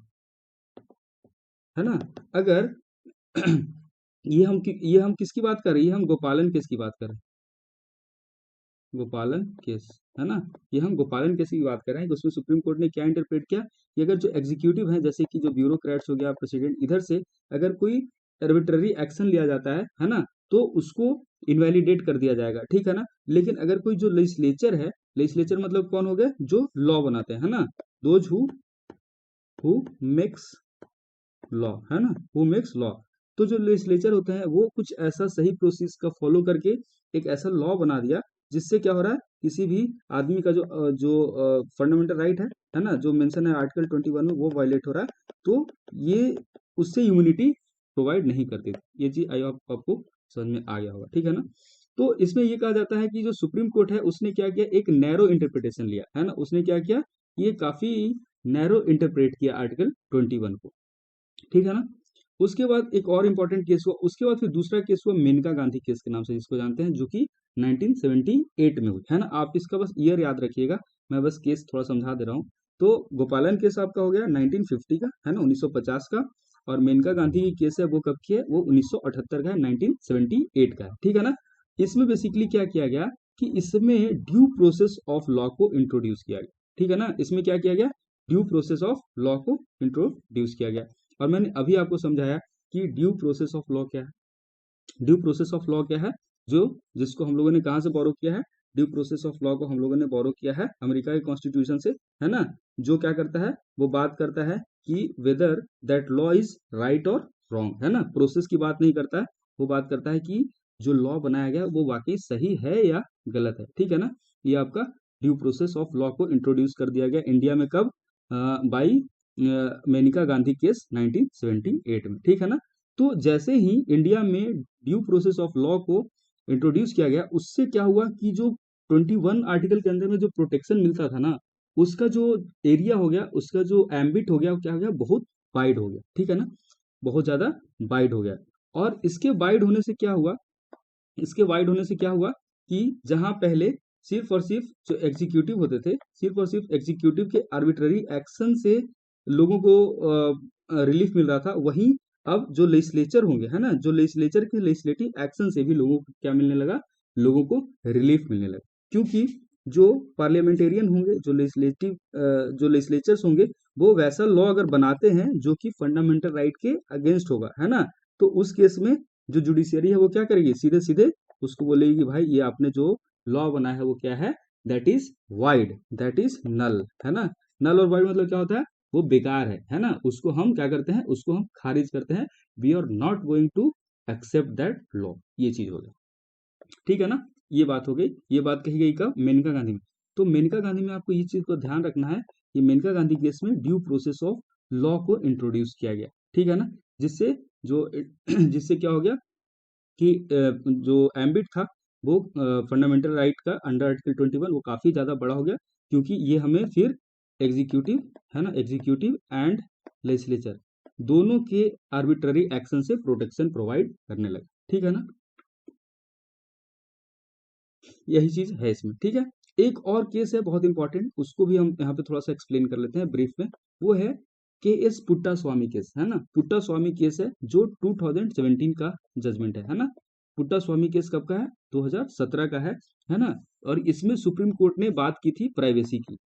है ना। अगर ये हम किसकी बात कर रहे हैं, ये हम गोपालन केस की बात कर रहे हैं, गोपालन केस, है ना, ये हम गोपालन केस की बात कर रहे हैं कि उसमें सुप्रीम कोर्ट ने क्या इंटरप्रेट किया कि अगर जो एग्जीक्यूटिव है, जैसे कि जो ब्यूरोक्रेट्स हो गया, प्रेसिडेंट, इधर से अगर कोई आर्बिट्ररी एक्शन लिया जाता है ना, तो उसको इनवैलिडेट कर दिया जाएगा, ठीक है ना। लेकिन अगर कोई जो लेजिस्लेचर है, लेजिस्लेचर मतलब कौन हो गया, जो लॉ बनाते हैं, है ना, दोज हु मेक्स लॉ, है ना, हु मेक्स लॉ। तो जो लेजिस्लेचर होते हैं वो कुछ ऐसा सही प्रोसेस का फॉलो करके एक ऐसा लॉ बना दिया जिससे क्या हो रहा है, किसी भी आदमी का जो फंडामेंटल राइट है ना, जो मेंशन है आर्टिकल 21 में, वो वायलेट हो रहा है। तो ये उससे इम्यूनिटी प्रोवाइड नहीं करती। ये चीज आई होप आपको समझ में आ गया होगा, ठीक है ना। तो इसमें ये कहा जाता है कि जो सुप्रीम कोर्ट है उसने क्या किया, एक नैरो इंटरप्रिटेशन लिया, है ना, उसने क्या किया, ये काफी नैरो इंटरप्रेट किया आर्टिकल 21 को, ठीक है ना। उसके बाद एक और इम्पोर्टेंट केस हुआ, उसके बाद फिर दूसरा केस हुआ मेनका गांधी केस के नाम से जिसको जानते हैं, जो कि 1978 में हुई, है ना। आप इसका बस ईयर याद रखिएगा, मैं बस केस थोड़ा समझा दे रहा हूँ। तो गोपालन केस आपका हो गया 1950 का, है ना, 1950 का। और मेनका गांधी की केस है वो कब की है, वो 1978 का है, 1978 का है, ठीक है ना। इसमें बेसिकली क्या किया गया कि इसमें ड्यू प्रोसेस ऑफ लॉ को इंट्रोड्यूस किया गया, ठीक है ना। इसमें क्या किया गया, ड्यू प्रोसेस ऑफ लॉ को इंट्रोड्यूस किया गया। और मैंने अभी आपको समझाया कि ड्यू प्रोसेस ऑफ लॉ क्या है। ड्यू प्रोसेस ऑफ लॉ क्या है, जो जिसको हम लोगों ने कहाँ से बोरो किया है, ड्यू प्रोसेस ऑफ लॉ को हम लोगों ने बोरो किया है अमेरिका के कॉन्स्टिट्यूशन से, है ना। जो क्या करता है, वो बात करता है कि whether that law is right और रॉन्ग, है ना। प्रोसेस की बात नहीं करता है, वो बात करता है कि जो लॉ बनाया गया वो वाकई सही है या गलत है, ठीक है ना। ये आपका ड्यू प्रोसेस ऑफ लॉ को इंट्रोड्यूस कर दिया गया इंडिया में कब, बाई मेनका गांधी केस 1978 में, ठीक है ना। तो जैसे ही इंडिया में ड्यू प्रोसेस ऑफ लॉ को इंट्रोड्यूस किया गया, उससे क्या हुआ कि जो 21 आर्टिकल के अंदर में जो प्रोटेक्शन मिलता था ना, उसका जो एरिया हो गया, उसका जो एम्बिट हो गया, वो क्या हो गया, बहुत वाइड हो गया, ठीक है ना, बहुत ज्यादा वाइड हो गया। और इसके वाइड होने से क्या हुआ, इसके वाइड होने से क्या हुआ कि जहां पहले सिर्फ और सिर्फ जो एग्जीक्यूटिव होते थे, सिर्फ और सिर्फ एग्जीक्यूटिव के आर्बिट्ररी एक्शन से लोगों को रिलीफ मिल रहा था, वहीं अब जो लेजिस्लेचर होंगे, है ना, जो लेजिस्लेचर के लेजिस्लेटिव एक्शन से भी लोगों को क्या मिलने लगा, लोगों को रिलीफ मिलने लगा। क्योंकि जो पार्लियामेंटेरियन होंगे, जो लेजिस्लेचर्स होंगे, वो वैसा लॉ अगर बनाते हैं जो कि फंडामेंटल राइट के अगेंस्ट होगा, है ना, तो उस केस में जो जुडिशियरी है वो क्या करेगी, सीधे सीधे उसको बोलेगी कि भाई ये आपने जो लॉ बनाया है वो क्या है, that is void, that is null, है ना। नल और वाइड मतलब क्या होता है, वो बेकार है ना, उसको हम क्या करते हैं, उसको हम खारिज करते हैं। We are not going to accept that law, ये चीज हो गई, ठीक है ना। ये बात हो गई, ये बात कही गई कब, मेनका गांधी में। तो मेनका गांधी में आपको ये चीज को ध्यान रखना है कि मेनका गांधी केस में ड्यू प्रोसेस ऑफ लॉ को इंट्रोड्यूस किया गया, ठीक है ना। जिससे जो जिससे क्या हो गया कि जो एम्बिट था वो फंडामेंटल राइट का अंडर आर्टिकल 21 वो काफी ज्यादा बड़ा हो गया, क्योंकि ये हमें फिर एग्जीक्यूटिव, है ना, एग्जीक्यूटिव एंड लेजिस्लेचर दोनों के आर्बिट्ररी एक्शन से प्रोटेक्शन प्रोवाइड करने लगे, ठीक है ना। यही चीज है इसमें, ठीक है। एक और केस है बहुत इंपॉर्टेंट, उसको भी हम यहाँ पे थोड़ा सा एक्सप्लेन कर लेते हैं ब्रीफ में। वो है के एस पुट्टा स्वामी केस, है ना। पुट्टा स्वामी केस है जो 2017 का जजमेंट है ना। पुट्टा स्वामी केस कब का है, 2017 का है ना। और इसमें सुप्रीम कोर्ट ने बात की थी प्राइवेसी की,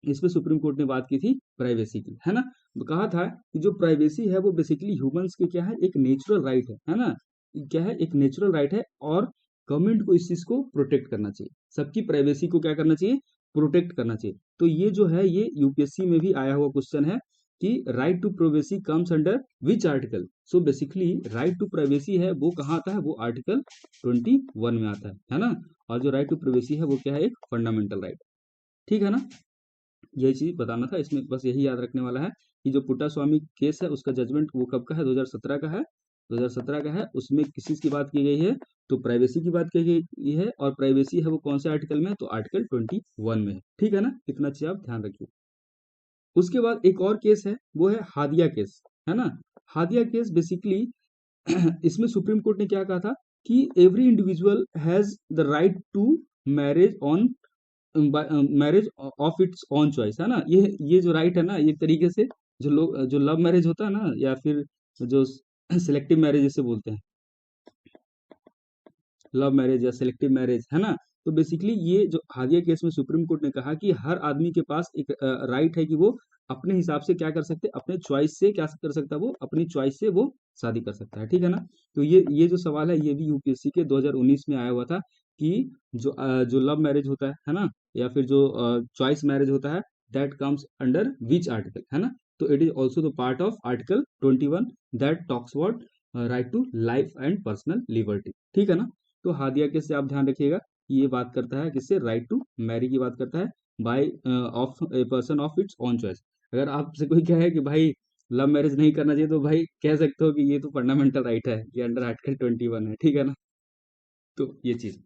इसमें सुप्रीम कोर्ट ने बात की थी प्राइवेसी की, है ना। कहा था कि जो प्राइवेसी है वो बेसिकली ह्यूमंस के क्या है, एक नेचुरल राइट है ना, क्या है, एक नेचुरल राइट है। और गवर्नमेंट को इस चीज को प्रोटेक्ट करना चाहिए, सबकी प्राइवेसी को क्या करना चाहिए, प्रोटेक्ट करना चाहिए। तो ये जो है ये यूपीएससी में भी आया हुआ क्वेश्चन है कि right to privacy comes under which article. So basically right to privacy है वो कहाँ आता है, वो आर्टिकल 21 में आता है ना। और जो राइट टू प्राइवेसी है वो क्या है, एक फंडामेंटल राइट, ठीक है ना। यही चीज बताना था इसमें, बस यही याद रखने वाला है कि जो पुट्टा स्वामी केस है उसका जजमेंट वो कब का है, 2017 का है, 2017 का है। उसमें किस चीज की बात की गई है, तो प्राइवेसी की बात की गई है। और प्राइवेसी है वो कौन से आर्टिकल में है, तो आर्टिकल 21 में है, ठीक है ना। इतना चीज आप ध्यान रखिए। उसके बाद एक और केस है, वो है हादिया केस, है ना। हादिया केस बेसिकली इसमें सुप्रीम कोर्ट ने क्या कहा था कि every individual has the right to marriage on marriage of its own choice, है ना। ये जो राइट है ना, ये तरीके से जो लोग जो लव मैरिज होता है ना, या फिर जो सिलेक्टिव मैरिज जिसे बोलते हैं, लव मैरिज या सिलेक्टिव मैरिज, है ना। तो बेसिकली ये जो हादिया केस में सुप्रीम कोर्ट ने कहा कि हर आदमी के पास एक राइट है कि वो अपने हिसाब से क्या कर सकते हैं, अपने चॉइस से क्या कर सकता है, वो अपनी चॉइस से वो शादी कर सकता है, ठीक है ना। तो ये जो सवाल है ये भी यूपीएससी के 2019 में आया हुआ था कि जो लव मैरिज होता है ना, या फिर जो चॉइस मैरिज होता है, that comes under which article, है ना। तो it is also the part of article 21 that talks about right to life and personal liberty, ठीक है ना। तो हादिया केस से आप ध्यान रखिएगा, ये बात करता है किससे, राइट टू मैरी की बात करता है by of a person of its own choice. अगर आपसे कोई कहे कि भाई लव मैरिज नहीं करना चाहिए, तो भाई कह सकते हो कि ये तो फंडामेंटल राइट है, ये अंडर आर्टिकल 21 है, ठीक है ना। तो ये चीज,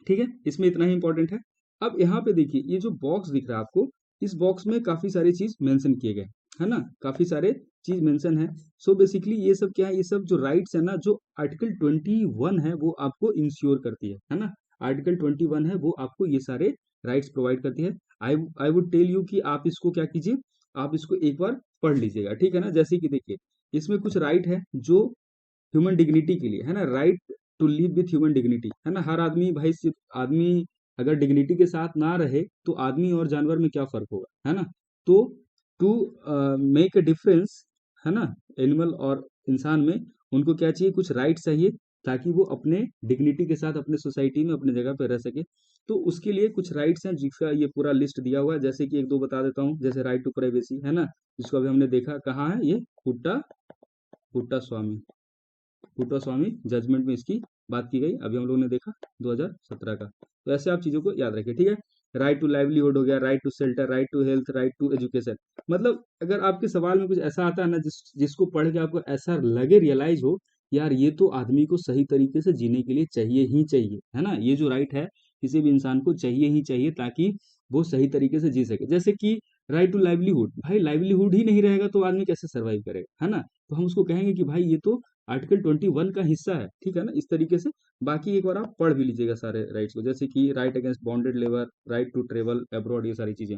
ठीक है, इसमें इतना ही इंपॉर्टेंट है। अब यहाँ पे देखिए ये जो बॉक्स दिख रहा है आपको, इस बॉक्स में काफी सारी चीज मेंशन किए गए, है ना, काफी सारे चीज मेंशन है। सो बेसिकली ये सब क्या है, ये सब जो राइट्स है ना, जो आर्टिकल 21 है वो आपको इंश्योर करती है ना। आर्टिकल 21 है वो आपको ये सारे राइट्स प्रोवाइड करती है। आई आई वुड टेल यू कि आप इसको क्या कीजिए, आप इसको एक बार पढ़ लीजिएगा, ठीक है ना। जैसे कि देखिए, इसमें कुछ राइट है जो ह्यूमन डिग्निटी के लिए है ना, right to live with human dignity, है ना। हर आदमी भाई, सिर्फ आदमी अगर डिग्निटी के साथ ना रहे तो आदमी और जानवर में क्या फर्क होगा, है ना। तो टू मेक अ डिफरेंस, है ना, एनिमल और इंसान में, उनको क्या चाहिए, कुछ राइट चाहिए ताकि वो अपने डिग्निटी के साथ अपने सोसाइटी में अपने जगह पे रह सके। तो उसके लिए कुछ राइट्स हैं जिसका ये पूरा लिस्ट दिया हुआ है। जैसे कि एक दो बता देता हूँ, जैसे राइट टू प्राइवेसी, है ना, जिसको अभी हमने देखा कहाँ है, ये पुट्टा पुट्टा स्वामी, पुट्टा स्वामी जजमेंट में इसकी बात की गई, अभी हम लोगों ने देखा 2017 का। तो ऐसे आप चीजों को याद रखें, ठीक है। राइट टू लाइवलीहुड हो गया, right to shelter, right to health, right to education. मतलब अगर आपके सवाल में कुछ ऐसा आता है ना जिसको पढ़ के आपको ऐसा लगे, रियलाइज हो, यार ये तो आदमी को सही तरीके से जीने के लिए चाहिए ही चाहिए, है ना। ये जो राइट है किसी भी इंसान को चाहिए ही चाहिए ताकि वो सही तरीके से जी सके। जैसे कि राइट टू लाइवलीहुड, भाई लाइवलीहुड ही नहीं रहेगा तो आदमी कैसे सर्वाइव करेगा, है ना। तो हम उसको कहेंगे कि भाई ये तो आर्टिकल 21 का हिस्सा है, ठीक है ना, इस तरीके से। बाकी एक बार आप पढ़ भी लीजिएगा सारे राइट्स को, जैसे कि right against bonded labour, right to travel abroad, ये सारी चीजें,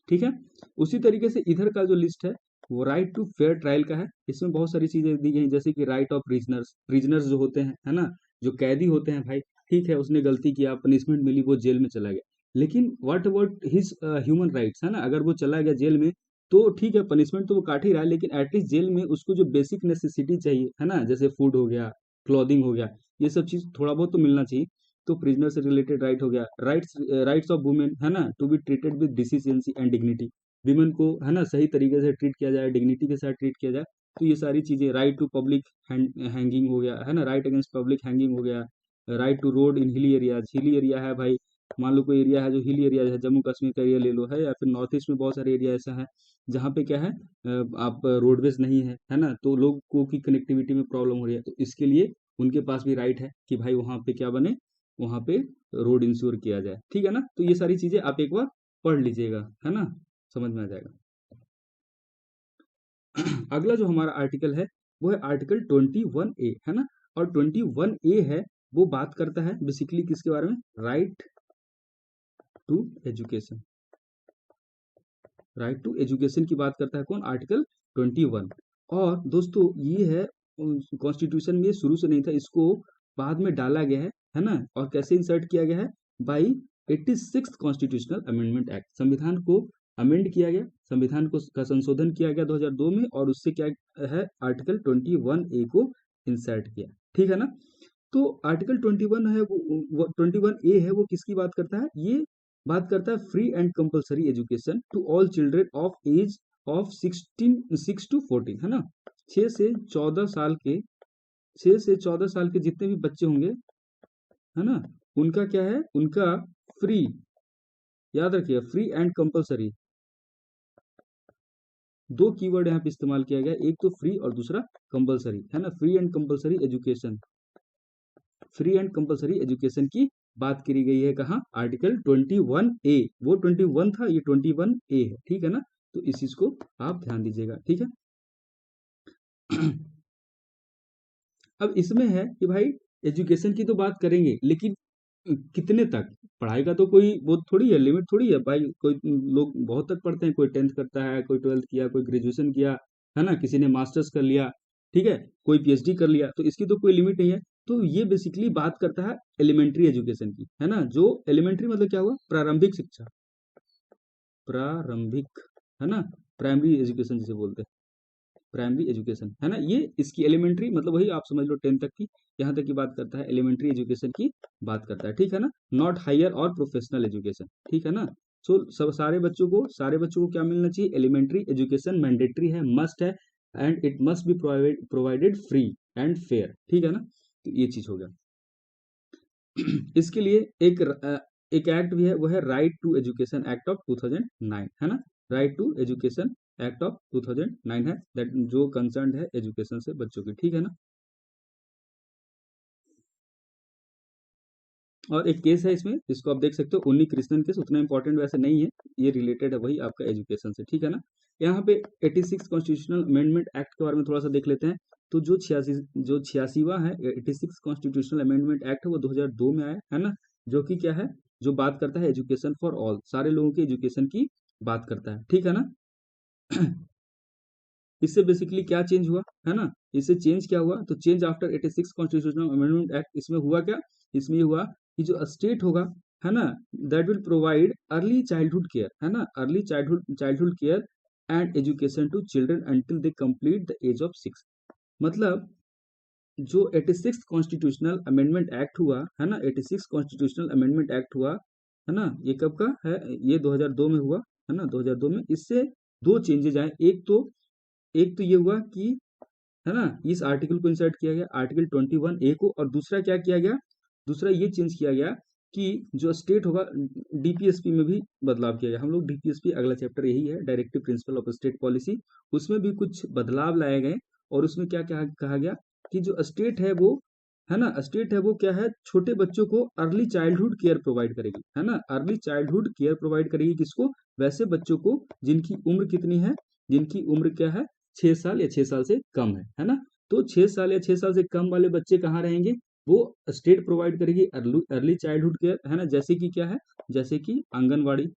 ठीक है। उसी तरीके से इधर का जो लिस्ट है वो राइट टू फेयर ट्रायल का है। इसमें बहुत सारी चीजें दी गई, जैसे कि राइट ऑफ प्रिजनर्स, प्रिजनर्स जो होते हैं, है ना, जो कैदी होते हैं भाई, ठीक है, उसने गलती किया, पनिशमेंट मिली, वो जेल में चला गया, लेकिन what about his human rights, है ना। अगर वो चला गया जेल में तो ठीक है, पनिशमेंट तो वो काट ही रहा है, लेकिन एटलीस्ट जेल में उसको जो बेसिक नेसेसिटी चाहिए, है ना, जैसे फूड हो गया, क्लॉथिंग हो गया, ये सब चीज थोड़ा बहुत तो मिलना चाहिए। तो प्रिजनर से रिलेटेड राइट हो गया। राइट्स ऑफ वुमेन, है ना, to be treated with decency and dignity, women को, है ना, सही तरीके से ट्रीट किया जाए, डिग्निटी के साथ ट्रीट किया जाए। तो ये सारी चीजें, राइट टू पब्लिक हैंगिंग हो गया, है ना, राइट अगेंस्ट पब्लिक हैंगिंग हो गया। Right to road in hilly areas, hilly area है भाई, मान लो कोई एरिया है जो हिली एरिया है, जम्मू कश्मीर का एरिया ले लो, है, या फिर नॉर्थ ईस्ट में बहुत सारे एरिया ऐसा है जहाँ पे क्या है, आप रोडवेज नहीं है ना, तो लोगों की कनेक्टिविटी में प्रॉब्लम हो रही है, तो इसके लिए उनके पास भी राइट है कि भाई वहाँ पे क्या बने, वहाँ पे रोड इंश्योर किया जाए, ठीक है ना। तो ये सारी चीजें आप एक बार पढ़ लीजिएगा, है ना, समझ में आ जाएगा। अगला जो हमारा आर्टिकल है वो है आर्टिकल 21A, है ना। और 21A है वो बात करता है बेसिकली किसके बारे में, right to education, right to education की बात करता है कौन, आर्टिकल 21। और दोस्तों ये है, कॉन्स्टिट्यूशन में ये शुरू से नहीं था, इसको बाद में डाला गया है ना। और कैसे इंसर्ट किया गया है, by 86th constitutional amendment act, संविधान को अमेंड किया गया, संविधान को का संशोधन किया गया 2002 में, और उससे क्या है, आर्टिकल 21A को इंसर्ट किया, ठीक है ना। तो आर्टिकल 21 है वो 21A है वो किसकी बात करता है, ये बात करता है free and compulsory education to all children of age of 6 to 14, है ना। 6 से 14 साल के, 6 से 14 साल के जितने भी बच्चे होंगे, है ना, उनका क्या है, उनका फ्री, याद रखिए, फ्री एंड कंपलसरी, दो कीवर्ड यहाँ पे इस्तेमाल किया गया, एक तो फ्री और दूसरा कंपलसरी, है ना, free and compulsory education, free and compulsory education की बात करी गई है कहाँ, आर्टिकल 21A, वो 21 था, ये 21A है, ठीक है ना। तो इस चीज को आप ध्यान दीजिएगा, ठीक है। अब इसमें है कि भाई एजुकेशन की तो बात करेंगे, लेकिन कितने तक, पढ़ाई का तो कोई वो थोड़ी है, लिमिट थोड़ी है भाई, कोई लोग बहुत तक पढ़ते हैं, कोई 10th करता है, कोई 12th किया, कोई ग्रेजुएशन किया, है ना, किसी ने मास्टर्स कर लिया, ठीक है, कोई पीएचडी कर लिया, तो इसकी तो कोई लिमिट नहीं है। तो ये बेसिकली बात करता है एलिमेंट्री एजुकेशन की, है ना, जो एलिमेंट्री मतलब क्या हुआ, प्रारंभिक शिक्षा, प्रारंभिक, है ना, प्राइमरी एजुकेशन जिसे बोलते हैं, प्राइमरी एजुकेशन, है ना, ये इसकी एलिमेंट्री मतलब वही आप समझ लो 10 तक की, यहाँ तक की बात करता है, एलिमेंट्री एजुकेशन की बात करता है, ठीक है ना। नॉट हायर और प्रोफेशनल एजुकेशन, ठीक है ना। सो सब सारे बच्चों को क्या मिलना चाहिए, एलिमेंट्री एजुकेशन मैंडेटरी है, मस्ट है, and it must be provided free and fair, ठीक है ना। तो ये चीज हो गया। इसके लिए एक एक्ट भी है, वो है right to education act of 2009, है ना, right to education act of 2009 है, दैट जो कंसर्न है एजुकेशन से बच्चों की, ठीक है ना। और एक केस है इसमें, इसको आप देख सकते हो, उन्नी कृष्णन केस, उतना इंपॉर्टेंट वैसे नहीं है, ये रिलेटेड है वही आपका एजुकेशन से, ठीक है ना। यहाँ पे 86 कॉन्स्टिट्यूशनल अमेंडमेंट एक्ट के बारे में थोड़ा सा देख लेते हैं। तो जो 86वां है, 86 कॉन्स्टिट्यूशनल अमेंडमेंट एक्ट है वो 2002 में आया, है ना। जो कि क्या है, जो बात करता है एजुकेशन फॉर ऑल, सारे लोगों की एजुकेशन की बात करता है, ठीक है ना। इससे बेसिकली क्या चेंज हुआ, है ना, इससे चेंज क्या हुआ, तो change after 86 constitutional amendment act, इसमें हुआ क्या, इसमें ये हुआ कि जो स्टेट होगा, है ना, that will provide early childhood care, है ना, early childhood care and education to children until they complete the age of 6। मतलब जो 86 कॉन्स्टिट्यूशनल अमेंडमेंट एक्ट हुआ, है ना, 86 कॉन्स्टिट्यूशनल अमेंडमेंट एक्ट हुआ, है ना, ये कब का है, ये 2002 में हुआ, है ना, 2002 में। इससे दो चेंजेज आए, एक तो ये हुआ कि, है ना, इस आर्टिकल को इंसर्ट किया गया, आर्टिकल 21A को, और दूसरा क्या किया गया, दूसरा ये चेंज किया गया कि जो स्टेट होगा, डीपीएसपी में भी बदलाव किया गया। हम लोग डीपीएसपी अगला चैप्टर यही है, directive principle of state policy, उसमें भी कुछ बदलाव लाए गए। और उसमें क्या क्या कहा गया कि जो स्टेट है वो, है ना, स्टेट है वो क्या है, छोटे बच्चों को अर्ली चाइल्डहुड केयर प्रोवाइड करेगी, है ना, अर्ली चाइल्डहुड केयर प्रोवाइड करेगी, किसको, वैसे बच्चों को जिनकी उम्र कितनी है, जिनकी उम्र क्या है, 6 साल या 6 साल से कम है ना। तो 6 साल या 6 साल से कम वाले बच्चे कहाँ रहेंगे, वो स्टेट प्रोवाइड करेगी अर्ली अर्ली चाइल्डहुड केयर, है ना, जैसे कि क्या है, जैसे कि आंगनवाड़ी,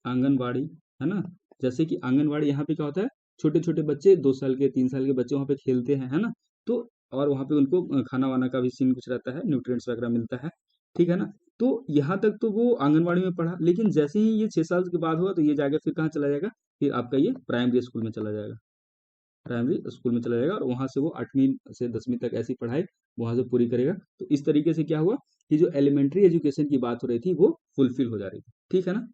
आंगनवाड़ी, है ना, जैसे कि आंगनवाड़ी, यहाँ पे क्या होता है, छोटे छोटे बच्चे, 2 साल के 3 साल के बच्चे वहाँ पे खेलते हैं, है ना। तो और वहाँ पे उनको खाना वाना का भी सीन कुछ रहता है, न्यूट्रिएंट्स वगैरह मिलता है, ठीक है ना। तो यहाँ तक तो वो आंगनवाड़ी में पढ़ा, लेकिन जैसे ही ये 6 साल के बाद हुआ, तो ये जाके फिर कहाँ चला जाएगा, फिर आपका ये प्राइमरी स्कूल में चला जाएगा, प्राइमरी स्कूल में चला जाएगा, और वहाँ से वो 8वीं से 10वीं तक ऐसी पढ़ाई वहाँ से पूरी करेगा। तो इस तरीके से क्या हुआ कि जो एलिमेंट्री एजुकेशन की बात हो रही थी वो फुलफिल हो जा रही थी, ठीक है ना।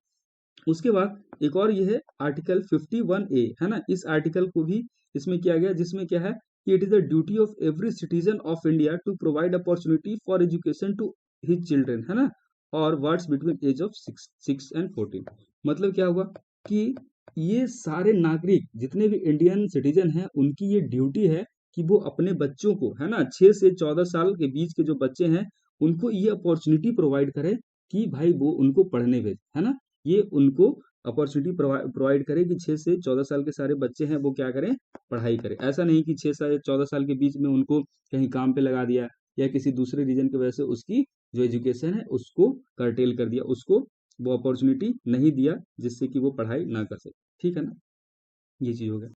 उसके बाद एक और ये है आर्टिकल 51A, है ना, इस आर्टिकल को भी इसमें किया गया, जिसमें क्या है कि it is the duty of every citizen of India to provide opportunity for education to his children, है ना, और words between age of 6 and 14। मतलब क्या हुआ कि ये सारे नागरिक जितने भी इंडियन सिटीजन हैं, उनकी ये ड्यूटी है कि वो अपने बच्चों को, है ना, 6 से 14 साल के बीच के जो बच्चे हैं, उनको ये अपॉर्चुनिटी प्रोवाइड करे कि भाई वो उनको पढ़ने भेज, है ना, ये उनको अपॉर्चुनिटी प्रोवाइड करे कि 6 से 14 साल के सारे बच्चे हैं वो क्या करें, पढ़ाई करें। ऐसा नहीं कि 6 से 14 साल के बीच में उनको कहीं काम पे लगा दिया, या किसी दूसरे रीजन की वजह से उसकी जो एजुकेशन है उसको कर्टेल कर दिया, उसको वो अपॉर्चुनिटी नहीं दिया जिससे कि वो पढ़ाई ना कर सके, ठीक है ना। ये चीज़ हो गया।